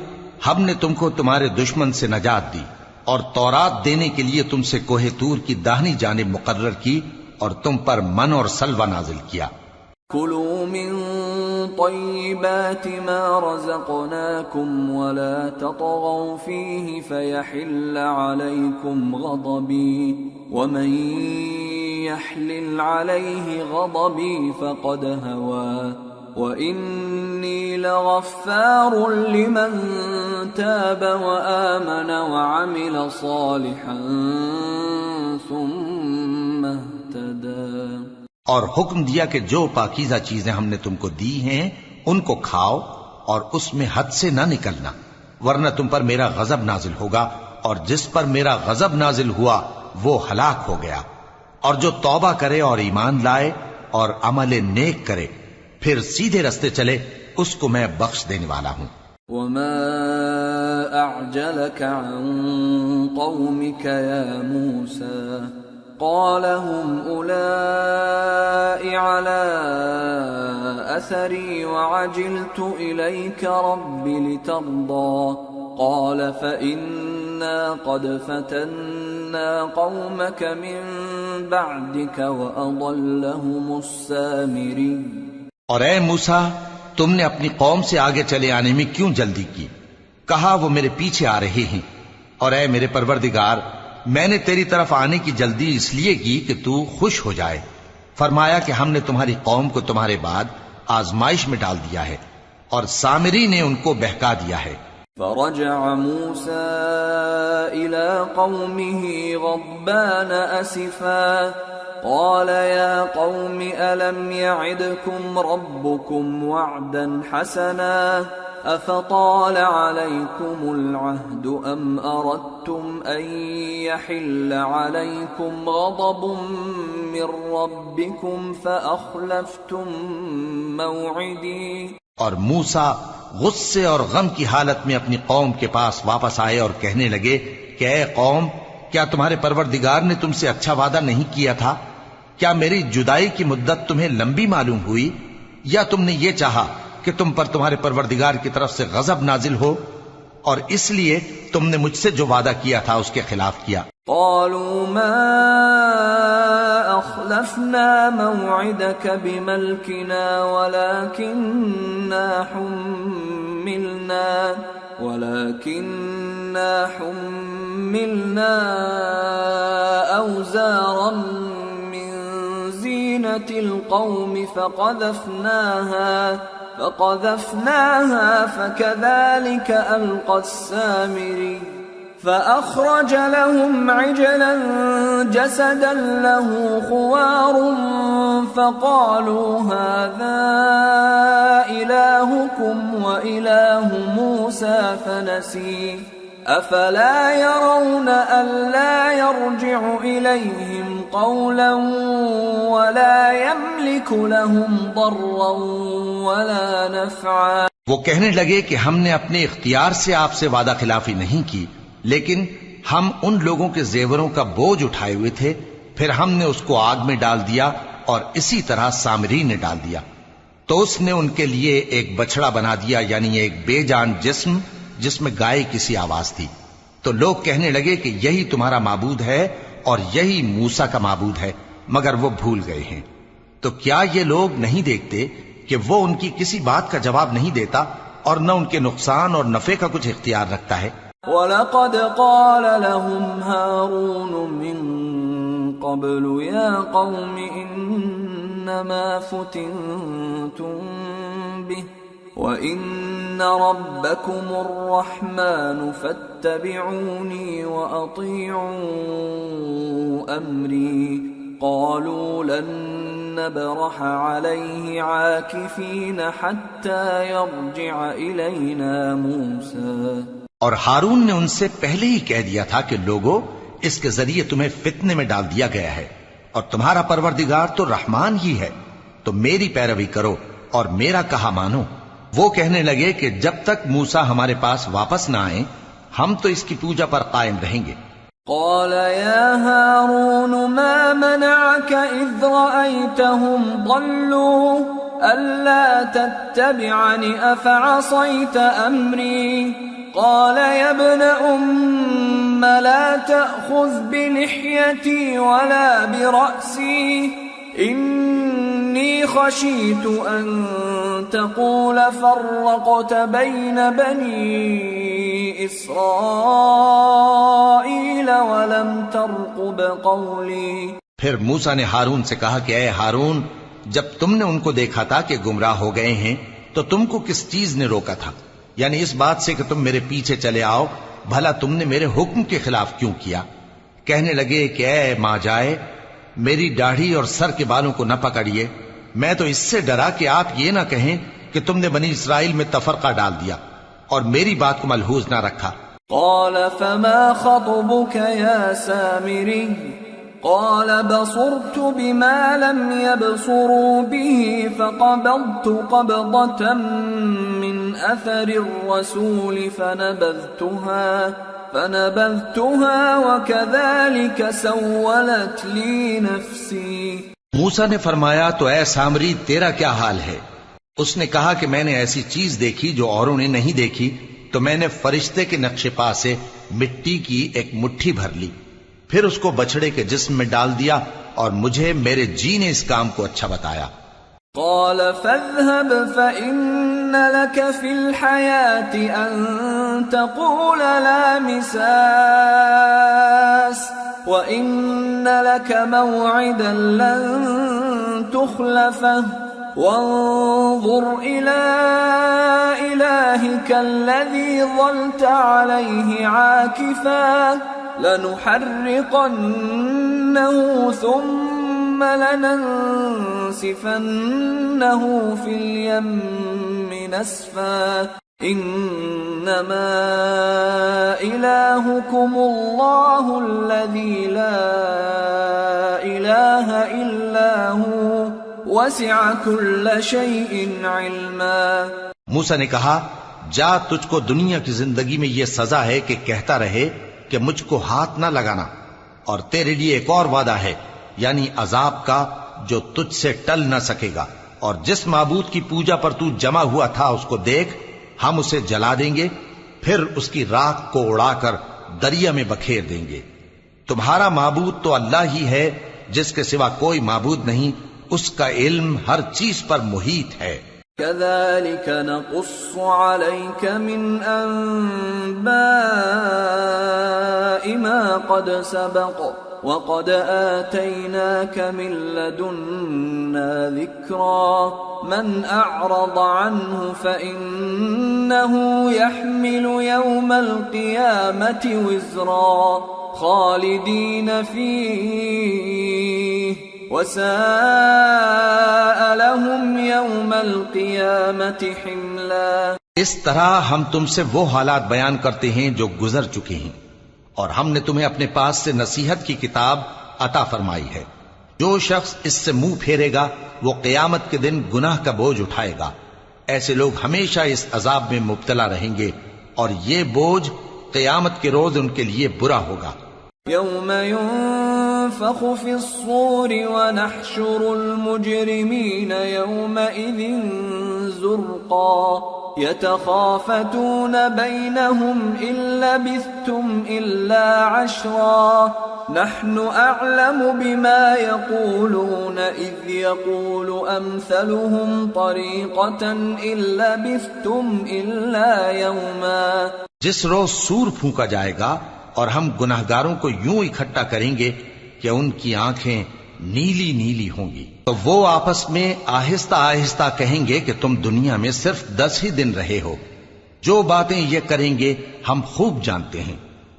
ہم نے تم کو تمہارے دشمن سے نجات دی اور تورات دینے کے لیے تم سے کوہ طور کی داہنی جانب مقرر کی اور تم پر من اور سلوہ نازل کیا۔ کلوا من طیبات ما رزقناکم ولا تطغوا فیہ فیحل علیکم غضبی ومن یحلل علیہ غضبی فقد هوى وَإِنِّي لَغَفَّارٌ لِمَن تَابَ وَآمَنَ وَعَمِلَ صَالِحًا ثُمَّ اهْتَدَىٰ۔ اور حکم دیا کہ جو پاکیزہ چیزیں ہم نے تم کو دی ہیں ان کو کھاؤ اور اس میں حد سے نہ نکلنا، ورنہ تم پر میرا غضب نازل ہوگا، اور جس پر میرا غضب نازل ہوا وہ ہلاک ہو گیا۔ اور جو توبہ کرے اور ایمان لائے اور عمل نیک کرے پھر سیدھے رستے چلے اس کو میں بخش دینے والا ہوں۔ وما أعجلك عن قومك يا موسى قال هم أولئك على أثري وعجلت إليك رب لترضى قال فإنا قد فتنا قومك من بعدك وأضلهم السامري۔ اور اے موسیٰ، تم نے اپنی قوم سے آگے چلے آنے میں کیوں جلدی کی؟ کہا وہ میرے پیچھے آ رہے ہیں۔ اور اے میرے پروردگار، میں نے تیری طرف آنے کی جلدی اس لیے کی کہ تو خوش ہو جائے۔ فرمایا کہ ہم نے تمہاری قوم کو تمہارے بعد آزمائش میں ڈال دیا ہے، اور سامری نے ان کو بہکا دیا ہے۔ فرجع موسى إلى قومه غضبان أسفا قال يا قوم ألم يعدكم ربكم وعدا حسنا أفطال عليكم العهد أم أردتم أن يحل عليكم غضب من ربكم فأخلفتم موعدي۔ اور موسیٰ غصے اور غم کی حالت میں اپنی قوم کے پاس واپس آئے اور کہنے لگے کہ اے قوم، کیا تمہارے پروردگار نے تم سے اچھا وعدہ نہیں کیا تھا؟ کیا میری جدائی کی مدت تمہیں لمبی معلوم ہوئی، یا تم نے یہ چاہا کہ تم پر تمہارے پروردگار کی طرف سے غضب نازل ہو، اور اس لیے تم نے مجھ سے جو وعدہ کیا تھا اس کے خلاف کیا؟ قالوا ما أخلفنا موعدك بملكنا ولكننا حملنا أوزارا من زينة القوم فقذفناها فكذلك ألقى السامري فأخرج لهم عجلا جسدا له خوار فقالوا هذا إلهكم وإله موسى فنسي أفلا يرون ألا يرجع إليهم قولا ولا يملك لهم ضرا ولا نفعا۔ وہ کہنے لگے کہ ہم نے اپنے اختیار سے آپ سے وعدہ خلافی نہیں کی، لیکن ہم ان لوگوں کے زیوروں کا بوجھ اٹھائے ہوئے تھے، پھر ہم نے اس کو آگ میں ڈال دیا، اور اسی طرح سامری نے ڈال دیا۔ تو اس نے ان کے لیے ایک بچڑا بنا دیا، یعنی ایک بے جان جسم جس میں گائے کی سی آواز تھی۔ تو لوگ کہنے لگے کہ یہی تمہارا معبود ہے اور یہی موسیٰ کا معبود ہے، مگر وہ بھول گئے ہیں۔ تو کیا یہ لوگ نہیں دیکھتے کہ وہ ان کی کسی بات کا جواب نہیں دیتا، اور نہ ان کے نقصان اور نفع کا کچھ اختیار رکھتا ہے؟ وَلَقَدْ قَالَ لَهُمْ هَارُونُ مِن قَبْلُ يَا قَوْمِ إِنَّمَا فُتِنْتُمْ بِهِ وَإِنَّ رَبَّكُمُ الرَّحْمَنُ فَاتَّبِعُونِي وَأَطِيعُوا أَمْرِي قَالُوا لَن نَّبْرَحَ عَلَيْهِ عَاكِفِينَ حَتَّى يَرْجِعَ إِلَيْنَا مُوسَىٰ۔ اور ہارون نے ان سے پہلے ہی کہہ دیا تھا کہ لوگو، اس کے ذریعے تمہیں فتنے میں ڈال دیا گیا ہے، اور تمہارا پروردگار تو رحمان ہی ہے، تو میری پیروی کرو اور میرا کہا مانو۔ وہ کہنے لگے کہ جب تک موسیٰ ہمارے پاس واپس نہ آئیں، ہم تو اس کی پوجا پر قائم رہیں گے۔ قال يا هارون ما منعك إذ رأيتهم ضلوا ألا تتبعني أفعصيت أمري قال يا ابن أم لا تأخذ بلحيتي ولا برأسي إني خشيت أن تقول فرقت بين بني إسرائيل ولم ترقب قولي۔ پھر موسیٰ نے ہارون سے کہا کہ اے ہارون، جب تم نے ان کو دیکھا تھا کہ گمراہ ہو گئے ہیں تو تم کو کس چیز نے روکا تھا؟ یعنی اس بات سے کہ تم میرے پیچھے چلے آؤ، بھلا تم نے میرے حکم کے خلاف کیوں کیا؟ کہنے لگے کہ اے ماں جائے، میری داڑھی اور سر کے بالوں کو نہ پکڑیے، میں تو اس سے ڈرا کہ آپ یہ نہ کہیں کہ تم نے بنی اسرائیل میں تفرقہ ڈال دیا اور میری بات کو ملحوظ نہ رکھا۔ قال فما خطبك يا سامري قال بصرت بما لم يبصروا به فقبضت قبضة من أثر الرسول فنبذتها وكذلك سولت لي نفسي. موسیٰ نے فرمایا تو اے سامری تیرا کیا حال ہے؟ اس نے کہا کہ میں نے ایسی چیز دیکھی جو اوروں نے نہیں دیکھی، تو میں نے فرشتے کے نقش پا سے مٹی کی ایک مٹھی بھر لی، پھر اس کو بچڑے کے جسم میں ڈال دیا، اور مجھے میرے جی نے اس کام کو اچھا بتایا. قال فاذهب فإن لك في الحياة أن تقول لا مساس وإن لك موعدا لن تخلفه وانظر إلى إلهك الذي ظلت عليه عاكفا لنحرقنه ثم لننسفنه في اليم نسفا إنما إلهكم الله الذي لا إله إلا هو وسع كل شيء علما. موسیٰ نے کہا جا، تجھ کو دنیا کی زندگی میں یہ سزا ہے کہ کہتا رہے کہ مجھ کو ہاتھ نہ لگانا، اور تیرے لیے ایک اور وعدہ ہے، یعنی عذاب کا جو تجھ سے ٹل نہ سکے گا، اور جس معبود کی پوجا پر تو جمع ہوا تھا اس کو دیکھ، ہم اسے جلا دیں گے، پھر اس کی راکھ کو اڑا کر دریا میں بکھیر دیں گے. تمہارا معبود تو اللہ ہی ہے، جس کے سوا کوئی معبود نہیں، اس کا علم ہر چیز پر محیط ہے. كذلك نقص عليك من أنباء ما قد سبق وقد آتيناك من لدنا ذكرا من أعرض عنه فإنه يحمل يوم القيامة وزرا خالدين فيه وساء لهم يوم القيامة حملا. اس طرح ہم تم سے وہ حالات بیان کرتے ہیں جو گزر چکے ہیں، اور ہم نے تمہیں اپنے پاس سے نصیحت کی کتاب عطا فرمائی ہے. جو شخص اس سے منہ پھیرے گا وہ قیامت کے دن گناہ کا بوجھ اٹھائے گا. ایسے لوگ ہمیشہ اس عذاب میں مبتلا رہیں گے، اور یہ بوجھ قیامت کے روز ان کے لیے برا ہوگا. يوم ينفخ في الصور ونحشر المجرمين يومئذ زرقا يتخافتون بينهم إن لبثتم إلا عشرا نحن أعلم بما يقولون إذ يقول أمثلهم طريقة إن لبثتم إلا يوما. جس روز سور پھونکا جائے گا اور ہم گناہگاروں کو یوں اکٹھا کریں گے کہ ان کی آنکھیں نیلی نیلی ہوں گی، تو وہ آپس میں آہستہ آہستہ کہیں گے کہ تم دنیا میں صرف 10 ہی دن رہے ہو. جو باتیں یہ کریں گے ہم خوب جانتے ہیں.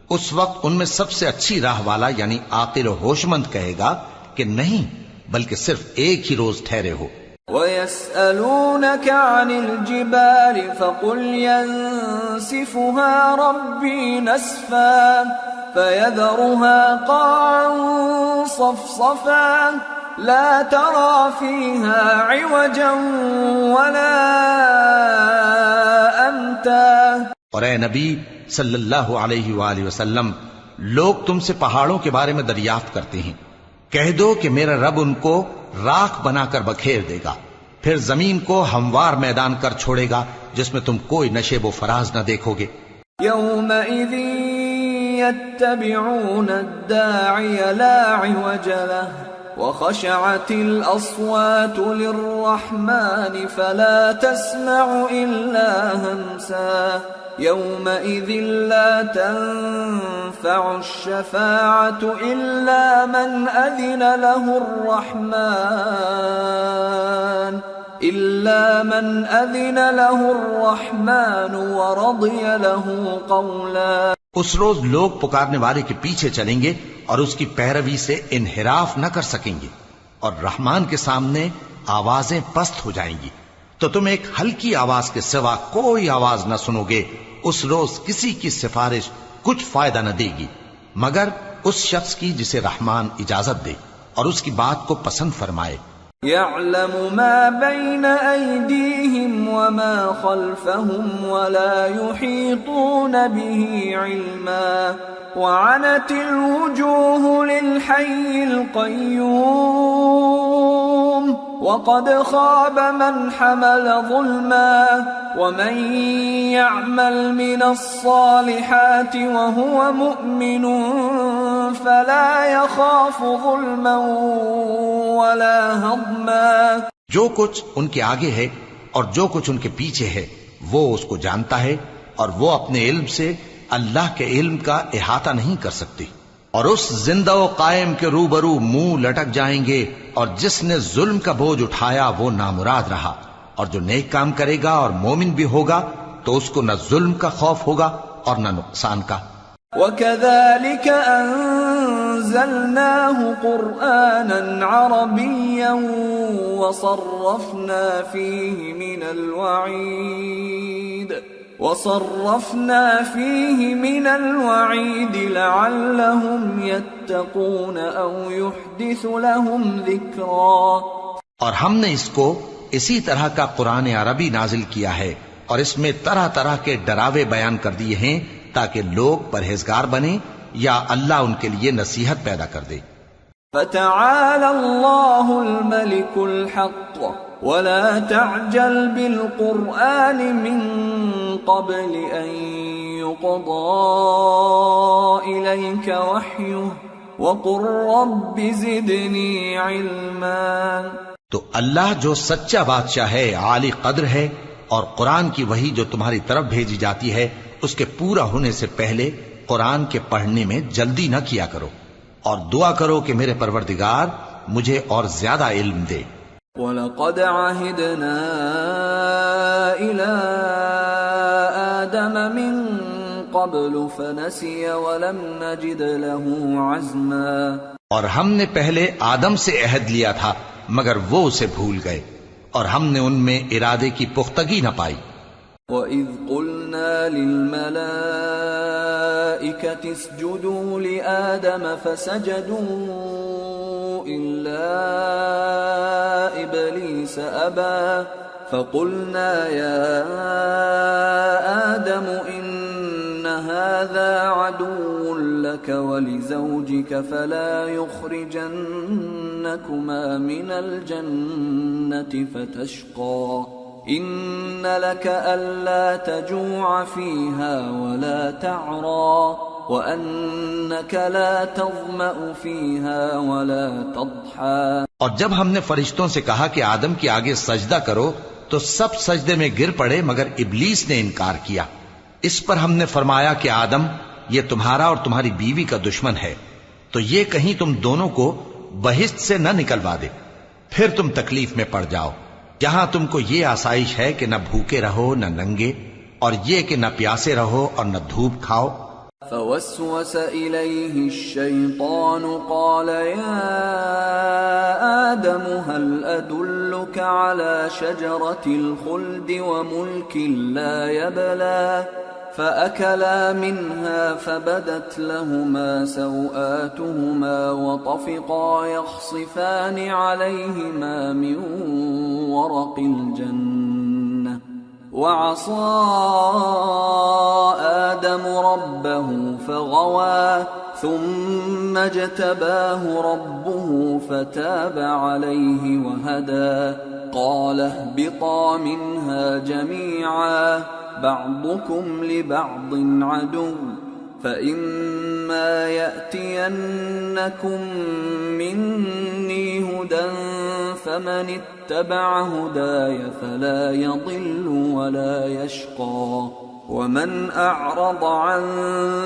اس وقت ان میں سب سے اچھی راہ والا یعنی عاقل و ہوش مند کہے گا کہ نہیں، بلکہ صرف ایک ہی روز ٹھہرے ہو. وَيَسْأَلُونَكَ عَنِ الْجِبَالِ فَقُلْ يَنسِفُهَا رَبِّي نَسْفًا فَيَذَرُهَا قَاعًا صَفْصَفًا لَا تَرَى فِيهَا عِوَجًا وَلَا أَمْتًا. اور اے نبی صلی اللہ علیہ وآلہ وسلم، لوگ تم سے پہاڑوں کے بارے میں دریافت کرتے ہیں. کہہ دو کہ میرا رب ان کو راکھ بنا کر بکھیر دے گا، پھر زمین کو ہموار میدان کر چھوڑے گا جس میں تم کوئی نشیب و فراز نہ دیکھو گے. يومئذ يتبعون الداعي لا عوج له وخشعت الأصوات للرحمن فلا تسمع إلا همسا يومئذ لا تنفع الشفاعة إلا من أذن له الرحمن ورضي له قولا. اس روز لوگ پکارنے والے کے پیچھے چلیں گے اور اس کی پیروی سے انحراف نہ کر سکیں گے، اور رحمان کے سامنے آوازیں پست ہو جائیں گی، تو تم ایک ہلکی آواز کے سوا کوئی آواز نہ سنو گے. اس روز کسی کی سفارش کچھ فائدہ نہ دے گی مگر اس شخص کی جسے رحمان اجازت دے اور اس کی بات کو پسند فرمائے. يعلم ما بين أيديهم وما خلفهم ولا يحيطون به علما وعنت الوجوه للحي القيوم وقد خاب من حمل ظلما ومن يعمل من الصالحات وهو مؤمن فلا يخاف ظلما ولا هضما. جو کچھ ان کے آگے ہے اور جو کچھ ان کے پیچھے ہے وہ اس کو جانتا ہے، اور وہ اپنے علم سے اللہ کے علم کا احاطہ نہیں کر سکتی. اور اس زندہ و قائم کے روبرو منہ لٹک جائیں گے، اور جس نے ظلم کا بوجھ اٹھایا وہ نامراد رہا، اور جو نیک کام کرے گا اور مومن بھی ہوگا تو اس کو نہ ظلم کا خوف ہوگا اور نہ نقصان کا. وَكَذَلِكَ أَنزَلْنَاهُ قُرْآنًا عَرَبِيًّا وَصَرَّفْنَا فِيهِ مِنَ الْوَعِيدِ لَعَلَّهُمْ يَتَّقُونَ أَوْ يُحْدِثُ لَهُمْ ذِكْرًا. اور ہم نے اس کو اسی طرح کا قرآن عربی نازل کیا ہے، اور اس میں طرح طرح کے ڈراوے بیان کر دیے ہیں تاکہ لوگ پرہیزگار بنیں یا اللہ ان کے لیے نصیحت پیدا کر دے. فَتَعَالَى اللَّهُ الْمَلِكُ الْحَقُّ وَلَا تَعْجَلْ بِالْقُرْآنِ مِنْ قَبْلِ أَنْ يُقْضَى إِلَيْكَ وَحْيُهُ وَقُلْ رَبِّ زِدْنِي عِلْمًا. تو اللہ جو سچا بادشاہ ہے، عالی قدر ہے، اور قرآن کی وحی جو تمہاری طرف بھیجی جاتی ہے اس کے پورا ہونے سے پہلے قرآن کے پڑھنے میں جلدی نہ کیا کرو، اور دعا کرو کہ میرے پروردگار مجھے اور زیادہ علم دے. وَلَقَدْ عَهِدْنَا إِلَىٰ آدَمَ مِن قَبْلُ فَنَسِيَ وَلَمْ نَجِدْ لَهُ عَزْمًا. اور ہم نے پہلے آدم سے عہد لیا تھا مگر وہ اسے بھول گئے، اور ہم نے ان میں ارادے کی پختگی نہ پائی. وَإِذْ قُلْنَا لِلْمَلَائِكَةِ اسْجُدُوا لِآدَمَ فَسَجَدُوا إِلَّا إِبْلِيسَ أَبَى فَقُلْنَا يَا آدَمُ إِنَّ هَذَا عَدُوٌّ لَكَ وَلِزَوْجِكَ فَلَا يُخْرِجَنَّكُمَا مِنَ الْجَنَّةِ فَتَشْقَى إِنَّ لَكَ أَلَّا تَجُوعَ فِيهَا وَلَا تَعْرَى وَأَنَّكَ لَا تَظْمَأُ فِيهَا وَلَا تَضْحَى. اور جب ہم نے فرشتوں سے کہا کہ آدم کے آگے سجدہ کرو تو سب سجدے میں گر پڑے مگر ابلیس نے انکار کیا. اس پر ہم نے فرمایا کہ آدم، یہ تمہارا اور تمہاری بیوی کا دشمن ہے، تو یہ کہیں تم دونوں کو بہشت سے نہ نکلوا دے، پھر تم تکلیف میں پڑ جاؤ. جہاں تم کو یہ آسائش ہے کہ نہ بھوکے رہو نہ ننگے، اور یہ کہ نہ پیاسے رہو اور نہ دھوپ کھاؤ. فوسوس إليه الشيطان قال يا آدم هل أدلك على شجرة الخلد وملك لا يبلى فأكلا منها فبدت لهما سوآتهما وطفقا يخصفان عليهما من ورق الجنة وعصى آدم ربه فغوى ثم اجتباه ربه فتاب عليه وهدى قال اهبطا منها جميعا بعضكم لبعض عدو فإما يأتينكم مني هدى فمن اتبع هداي فلا يضل ولا يشقى ومن أعرض عن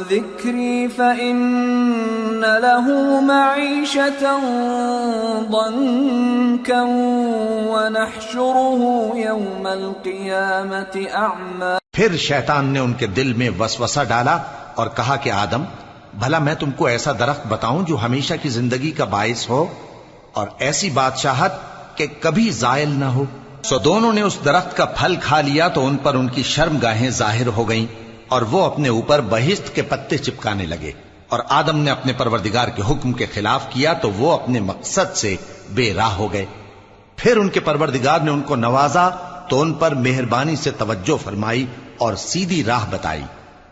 ذكري فإن له معيشة ضنكا ونحشره يوم القيامة أعمى. پھر شیطان نے ان کے دل میں وسوسہ ڈالا اور کہا کہ آدم، بھلا میں تم کو ایسا درخت بتاؤں جو ہمیشہ کی زندگی کا باعث ہو اور ایسی بادشاہت کہ کبھی زائل نہ ہو. سو دونوں نے اس درخت کا پھل کھا لیا تو ان پر ان کی شرم گاہیں ظاہر ہو گئیں اور وہ اپنے اوپر بہشت کے پتے چپکانے لگے. اور آدم نے اپنے پروردگار کے حکم کے خلاف کیا تو وہ اپنے مقصد سے بے راہ ہو گئے. پھر ان کے پروردگار نے ان کو نوازا تو ان پر مہربانی سے توجہ فرمائی اور سیدھی راہ بتائی.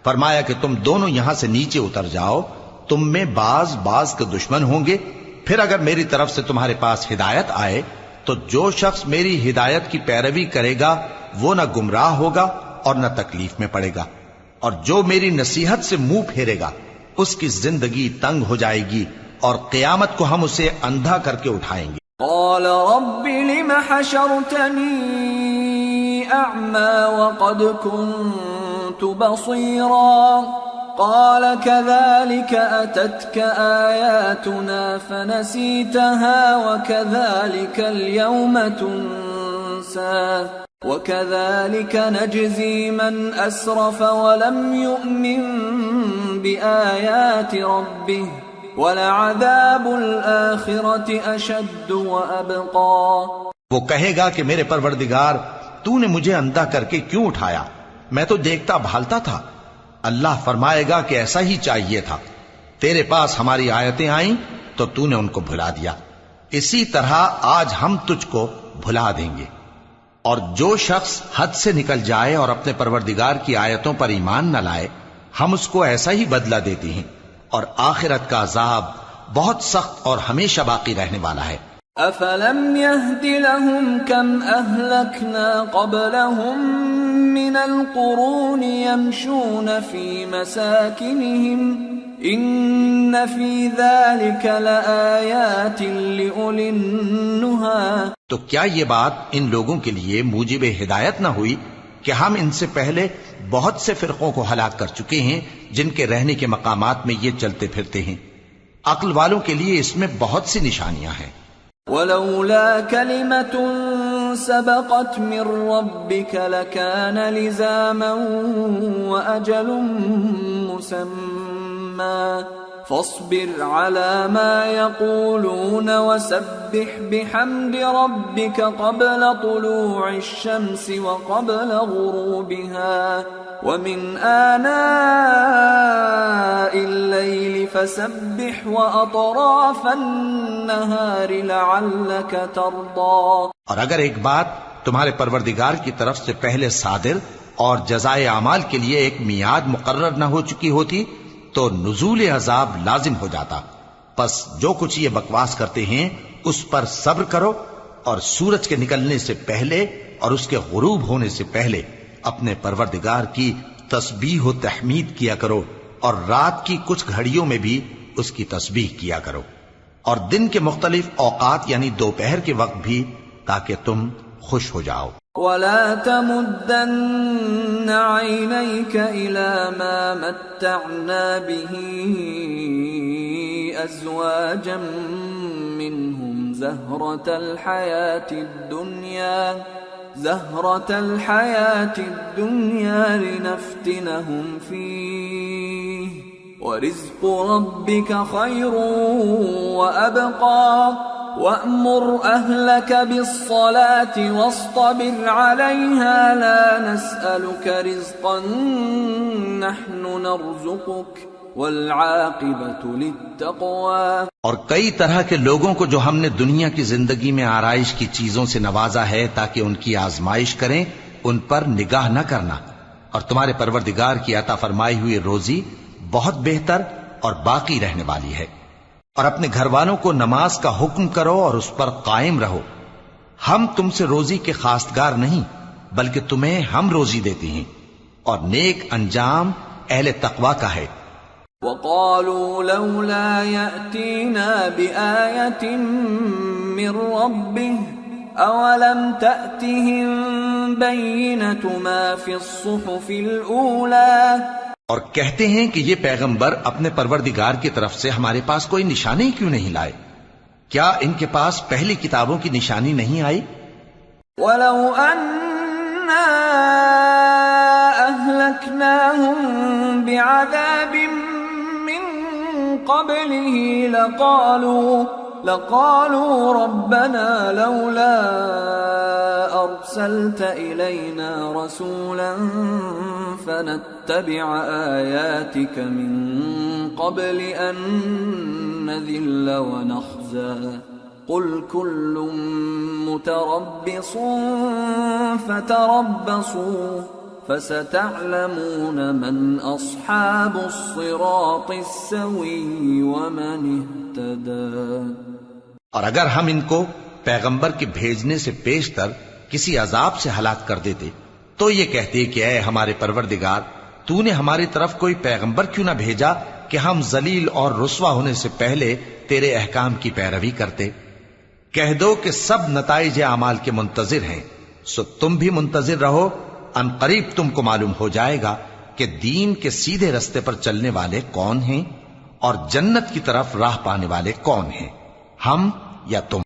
فرمایا کہ تم دونوں یہاں سے نیچے اتر جاؤ، تم میں بعض کے دشمن ہوں گے. پھر اگر میری طرف سے تمہارے پاس ہدایت آئے تو جو شخص میری ہدایت کی پیروی کرے گا وہ نہ گمراہ ہوگا اور نہ تکلیف میں پڑے گا، اور جو میری نصیحت سے منہ پھیرے گا اس کی زندگی تنگ ہو جائے گی اور قیامت کو ہم اسے اندھا کر کے اٹھائیں گے. قال رب لم حشرتني أعمى وقد كنت بصيرا قال كذلك أتتك آياتنا فنسيتها وكذلك اليوم تنسى وكذلك نجزي من أسرف ولم يؤمن بآيات ربه وَلَعَذَابُ الْآخِرَةِ أَشَدُّ وَأَبْقَى. وہ کہے گا کہ میرے پروردگار تو نے مجھے اندھا کر کے کیوں اٹھایا، میں تو دیکھتا بھالتا تھا. اللہ فرمائے گا کہ ایسا ہی چاہیے تھا، تیرے پاس ہماری آیتیں آئیں تو تو نے ان کو بھلا دیا، اسی طرح آج ہم تجھ کو بھلا دیں گے. اور جو شخص حد سے نکل جائے اور اپنے پروردگار کی آیتوں پر ایمان نہ لائے ہم اس کو ایسا ہی بدلہ دیتے ہیں، اور آخرت کا عذاب بہت سخت اور ہمیشہ باقی رہنے والا ہے. أَفَلَمْ يَهْدِ لَهُمْ كَمْ أَهْلَكْنَا قَبْلَهُمْ مِنَ الْقُرُونِ يَمْشُونَ فِي مَسَاكِنِهِمْ إِنَّ فِي ذَلِكَ لَآيَاتٍ لِأُولِي النُّهَى. تو کیا یہ بات ان لوگوں کے لیے موجب ہدایت نہ ہوئی کہ ہم ان سے پہلے بہت سے فرقوں کو ہلاک کر چکے ہیں جن کے رہنے کے مقامات میں یہ چلتے پھرتے ہیں. عقل والوں کے لیے اس میں بہت سی نشانیاں ہیں. وَلَوْلَا كَلِمَةٌ سَبَقَتْ مِنْ رَبِّكَ لَكَانَ لِزَامًا وَأَجَلٌ مُّسَمًّى فاصبر على ما يقولون وسبح بحمد ربك قبل طلوع الشمس وقبل غروبها ومن آناء الليل فسبح وأطراف النهار لعلك ترضى. اور اگر ایک بات تمہارے پروردگار کی طرف سے پہلے صادر اور جزائے اعمال کے لیے ایک میعاد مقرر نہ ہو چکی ہوتی تو نزول عذاب لازم ہو جاتا. پس جو کچھ یہ بکواس کرتے ہیں اس پر صبر کرو، اور سورج کے نکلنے سے پہلے اور اس کے غروب ہونے سے پہلے اپنے پروردگار کی تسبیح و تحمید کیا کرو، اور رات کی کچھ گھڑیوں میں بھی اس کی تسبیح کیا کرو، اور دن کے مختلف اوقات یعنی دوپہر کے وقت بھی، تاکہ تم خوش ہو جاؤ. وَلَا تَمُدَّنَّ عَيْنَيْكَ إِلَى مَا مَتَّعْنَا بِهِ أَزْوَاجًا مِّنْهُمْ زَهْرَةَ الْحَيَاةِ الدُّنْيَا لِنَفْتِنَهُمْ فِيهِ وَرِزْقُ رَبِّكَ خَيْرٌ وَأَبْقَى وَأْمُرْ أَهْلَكَ بِالصَّلَاةِ وَاصْطَبِرْ عَلَيْهَا لَا نَسْأَلُكَ رِزْقًا نَحْنُ نَرْزُقُكَ وَالْعَاقِبَةُ لِلتَّقْوَى. اور کئی طرح کے لوگوں کو جو ہم نے دنیا کی زندگی میں آرائش کی چیزوں سے نوازا ہے تاکہ ان کی آزمائش کریں، ان پر نگاہ نہ کرنا، اور تمہارے پروردگار کی عطا فرمائی ہوئی روزی بہت بہتر اور باقی رہنے والی ہے. اور اپنے گھر والوں کو نماز کا حکم کرو اور اس پر قائم رہو. ہم تم سے روزی کے خواستگار نہیں بلکہ تمہیں ہم روزی دیتے ہیں، اور نیک انجام اہل تقوی کا ہے. وَقَالُوا لَوْلَا يَأْتِينَا بِآيَةٍ مِّن رَّبِّهِ أَوَلَمْ تَأْتِهِم بَيِّنَةُ مَا فِي الصُّحُفِ الْأُولَى. اور کہتے ہیں کہ یہ پیغمبر اپنے پروردگار کی طرف سے ہمارے پاس کوئی نشانی کیوں نہیں لائے؟ کیا ان کے پاس پہلی کتابوں کی نشانی نہیں آئی؟ وَلَوْ أَنَّا أَهْلَكْنَاهُمْ بِعَذَابٍ مِّن قَبْلِهِ لَقَالُوا رَبَّنَا لَوْلَا أَرْسَلْتَ إِلَيْنَا رَسُولًا فَنَتَّبِعَ آيَاتِكَ مِن قَبْلِ أَن نَّذِلَّ وَنَخْزَىٰ قل كل متربص فتربصوا فستعلمون من أصحاب الصراط السوي ومن اهتدى۔ اور اگر ہم ان کو پیغمبر کے بھیجنے سے پیشتر کسی عذاب سے ہلاک کر دیتے تو یہ کہتے کہ اے ہمارے پروردگار، تو نے ہماری طرف کوئی پیغمبر کیوں نہ بھیجا کہ ہم ذلیل اور رسوا ہونے سے پہلے تیرے احکام کی پیروی کرتے۔ کہہ دو کہ سب نتائج اعمال کے منتظر ہیں، سو تم بھی منتظر رہو، ان قریب تم کو معلوم ہو جائے گا کہ دین کے سیدھے رستے پر چلنے والے کون ہیں اور جنت کی طرف راہ پانے والے کون ہیں، ہم یا تم۔